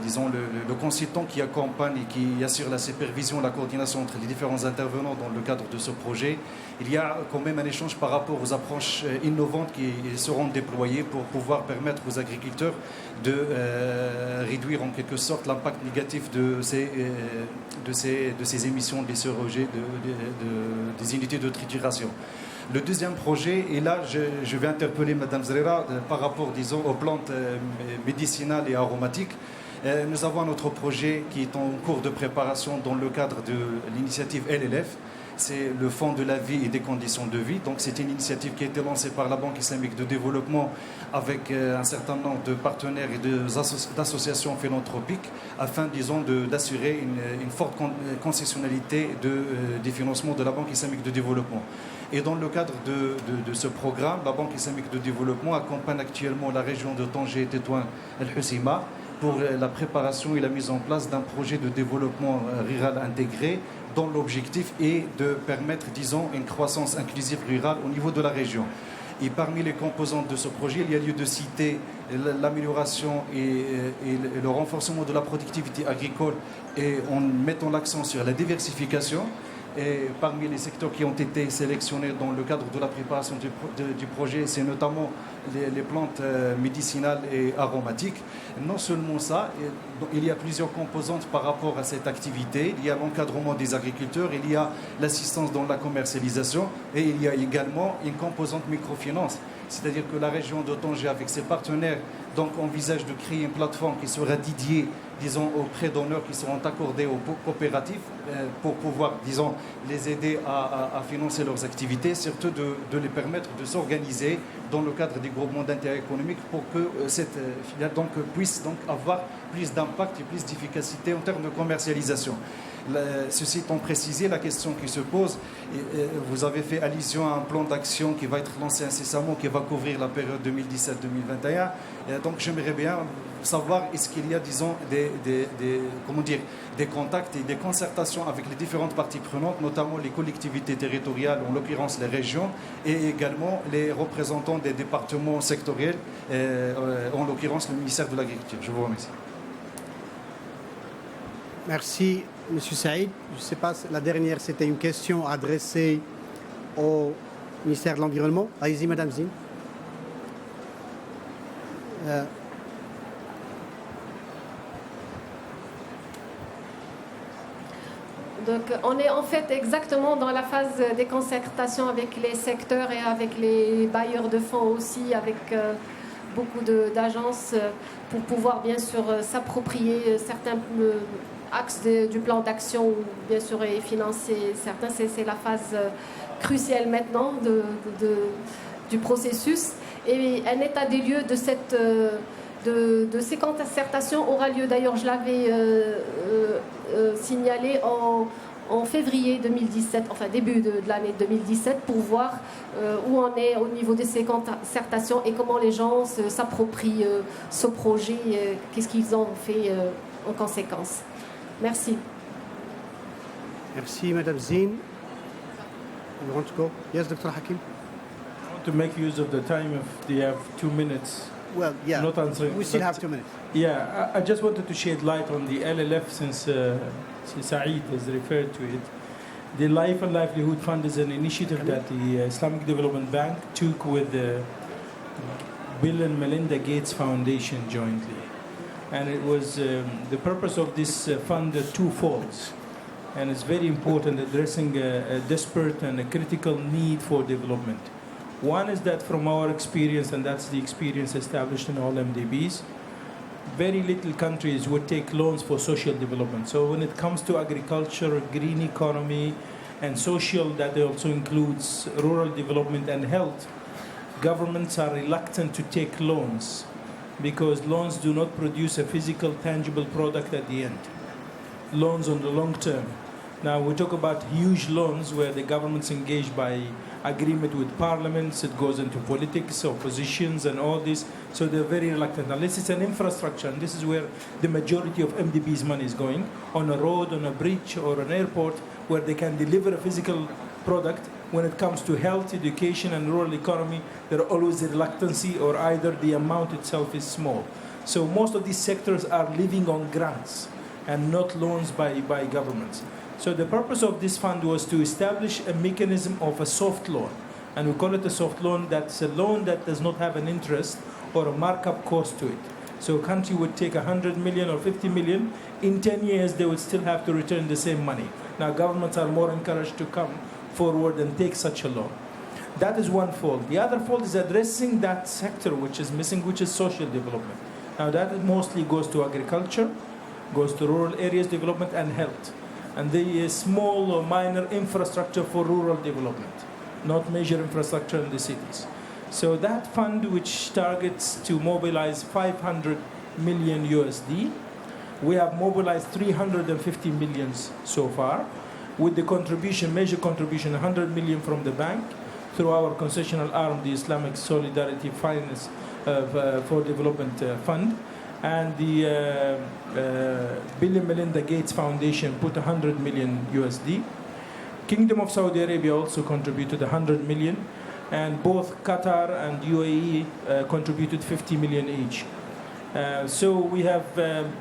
disons, le consultant qui accompagne et qui assure la supervision, la coordination entre les différents intervenants dans le cadre de ce projet, il y a quand même un échange par rapport aux approches innovantes qui seront déployées pour pouvoir permettre aux agriculteurs de réduire en quelque sorte l'impact négatif de ces émissions des rejets des unités de trituration. Le deuxième projet, et là je vais interpeller Mme Zrera par rapport, disons, aux plantes médicinales et aromatiques. Nous avons notre projet qui est en cours de préparation dans le cadre de l'initiative LLF. C'est le Fonds de la vie et des conditions de vie. Donc c'est une initiative qui a été lancée par la Banque islamique de développement avec un certain nombre de partenaires et d'associations philanthropiques afin, disons, d'assurer une forte concessionnalité des financements de la Banque islamique de développement. Et dans le cadre de ce programme, la Banque islamique de développement accompagne actuellement la région de Tanger, Tétouan, El-Husima pour la préparation et la mise en place d'un projet de développement rural intégré dont l'objectif est de permettre, disons, une croissance inclusive rurale au niveau de la région. Et parmi les composantes de ce projet, il y a lieu de citer l'amélioration et le renforcement de la productivité agricole et en mettant l'accent sur la diversification. Et parmi les secteurs qui ont été sélectionnés dans le cadre de la préparation du projet, c'est notamment les plantes médicinales et aromatiques. Non seulement ça, il y a plusieurs composantes par rapport à cette activité. Il y a l'encadrement des agriculteurs, il y a l'assistance dans la commercialisation et il y a également une composante microfinance. C'est-à-dire que la région de Tanger, avec ses partenaires, donc envisage de créer une plateforme qui sera dédiée, disons, aux prêts d'honneur qui seront accordés aux coopératifs pour pouvoir, disons, les aider à financer leurs activités, surtout de les permettre de s'organiser dans le cadre des groupements d'intérêt économique pour que cette filiale donc, puisse donc avoir plus d'impact et plus d'efficacité en termes de commercialisation. Ceci étant précisé, la question qui se pose, vous avez fait allusion à un plan d'action qui va être lancé incessamment, qui va couvrir la période 2017-2021. Donc j'aimerais bien savoir, est-ce qu'il y a, disons, des contacts et des concertations avec les différentes parties prenantes, notamment les collectivités territoriales, en l'occurrence les régions, et également les représentants des départements sectoriels, en l'occurrence le ministère de l'Agriculture. Je vous remercie. Merci, M. Saïd. Je ne sais pas, la dernière, c'était une question adressée au ministère de l'Environnement. Allez-y, Madame Zine. Donc, on est en fait exactement dans la phase des concertations avec les secteurs et avec les bailleurs de fonds aussi, avec beaucoup d'agences pour pouvoir bien sûr s'approprier certains axes du plan d'action ou bien sûr et financer certains. C'est la phase cruciale maintenant du processus. Et un état des lieux de ces concertations aura lieu, d'ailleurs je l'avais signalé en février 2017, enfin début de l'année 2017, pour voir où on est au niveau de ces concertations et comment les gens s'approprient ce projet, qu'est-ce qu'ils ont fait en conséquence. Merci. Merci, Madame Zine. You want to go? Yes, Dr. Hakim? I want to make use of the time if they have 2 minutes. Well, yeah. Not answering. We still but- have 2 minutes. Yeah, I just wanted to shed light on the LLF since Saeed has referred to it. The Life and Livelihood Fund is an initiative that the Islamic Development Bank took with the Bill and Melinda Gates Foundation jointly. And it was the purpose of this fund twofold. And it's very important, addressing a desperate and a critical need for development. One is that from our experience, and that's the experience established in all MDBs, very little countries would take loans for social development. So when it comes to agriculture, green economy, and social, that also includes rural development and health, governments are reluctant to take loans because loans do not produce a physical, tangible product at the end. Loans on the long term. Now we talk about huge loans where the government's engaged by agreement with parliaments, it goes into politics, oppositions and all this, so they're very reluctant. Unless it's an infrastructure, and this is where the majority of MDB's money is going, on a road, on a bridge or an airport, where they can deliver a physical product. When it comes to health, education and rural economy, there are always a reluctancy, or either the amount itself is small. So most of these sectors are living on grants and not loans by governments. So the purpose of this fund was to establish a mechanism of a soft loan. And we call it a soft loan. That's a loan that does not have an interest or a markup cost to it. So a country would take 100 million or 50 million. In 10 years, they would still have to return the same money. Now, governments are more encouraged to come forward and take such a loan. That is one fold. The other fold is addressing that sector which is missing, which is social development. Now, that mostly goes to agriculture, goes to rural areas development and health. And the small or minor infrastructure for rural development, not major infrastructure in the cities. So that fund, which targets to mobilize 500 million USD, we have mobilized 350 millions so far, with the contribution, major contribution, 100 million from the bank through our concessional arm, the Islamic Solidarity Finance for Development Fund. And the Bill and Melinda Gates Foundation put 100 million USD. Kingdom of Saudi Arabia also contributed 100 million, and both Qatar and UAE contributed 50 million each. So we have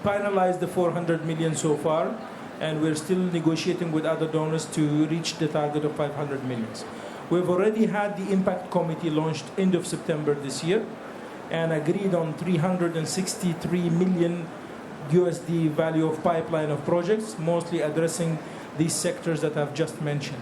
finalized the 400 million so far, and we're still negotiating with other donors to reach the target of 500 millions. We've already had the Impact Committee launched end of September this year, and agreed on 363 million USD value of pipeline of projects, mostly addressing these sectors that I've just mentioned.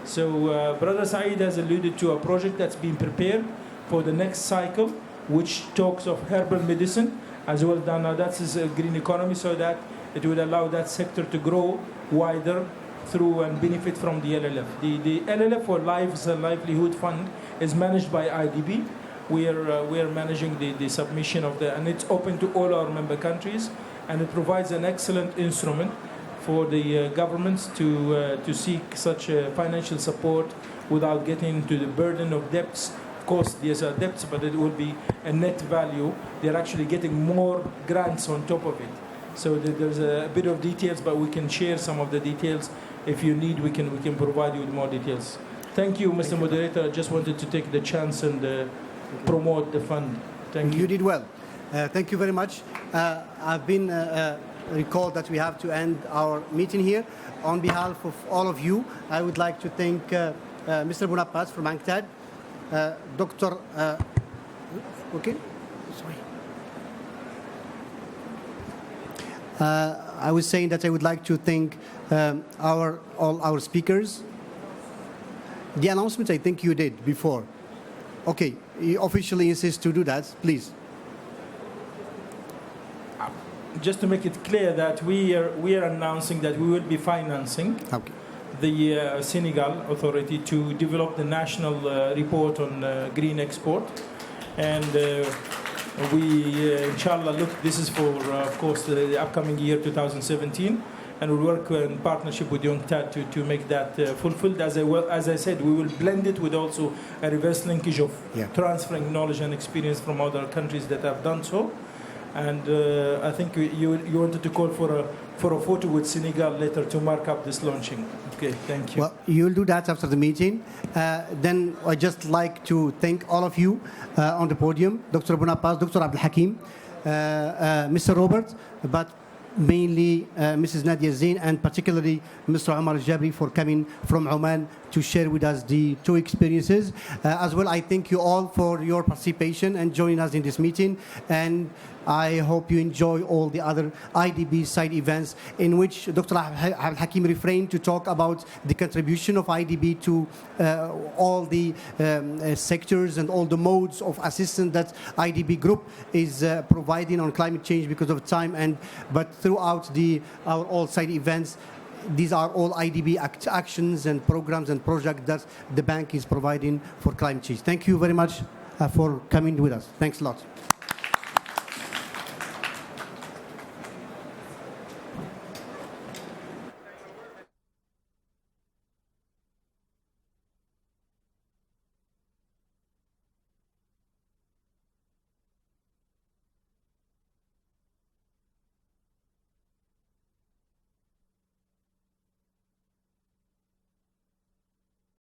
So Brother Saeed has alluded to a project that's been prepared for the next cycle, which talks of herbal medicine as well. Now that's a green economy, so that it will allow that sector to grow wider through and benefit from the LLF. The LLF, or Lives and Livelihood Fund, is managed by IDB. We are managing the submission of and it's open to all our member countries, and it provides an excellent instrument for the governments to seek such financial support without getting into the burden of debts. Of course, there's debts, but it will be a net value. They're actually getting more grants on top of it. So there's a bit of details, but we can share some of the details. If you need, we can provide you with more details. Thank you, Mr. Moderator. I just wanted to take the chance and promote the fund. Thank you. You did well. Thank you very much. I've been recalled that we have to end our meeting here. On behalf of all of you, I would like to thank Mr. Bonapas from UNCTAD, Dr. I was saying that I would like to thank all our speakers. The announcement, I think you did before. Okay, you officially insist to do that, please. Just to make it clear that we are announcing that we will be financing the Senegal authority to develop the national report on green export, and we inshallah look, this is for of course the upcoming year 2017, and we'll work in partnership with UNCTAD to make that fulfilled. As I said, we will blend it with also a reverse linkage of transferring knowledge and experience from other countries that have done so. And I think you wanted to call for a photo with Senegal later to mark up this launching. Okay, thank you. Well, you'll do that after the meeting. Then I'd just like to thank all of you on the podium, Dr. Bonapas, Dr. Abdel Hakim, Mr. Robert, but mainly Mrs. Nadia Zain, and particularly Mr. Omar Jabri for coming from Oman to share with us the two experiences. As well, I thank you all for your participation and joining us in this meeting. And I hope you enjoy all the other IDB side events in which Dr. Abdel Hakim refrained to talk about the contribution of IDB to all the sectors and all the modes of assistance that IDB group is providing on climate change because of time. But throughout our all side events, these are all IDB actions and programs and projects that the bank is providing for climate change. Thank you very much for coming with us. Thanks a lot.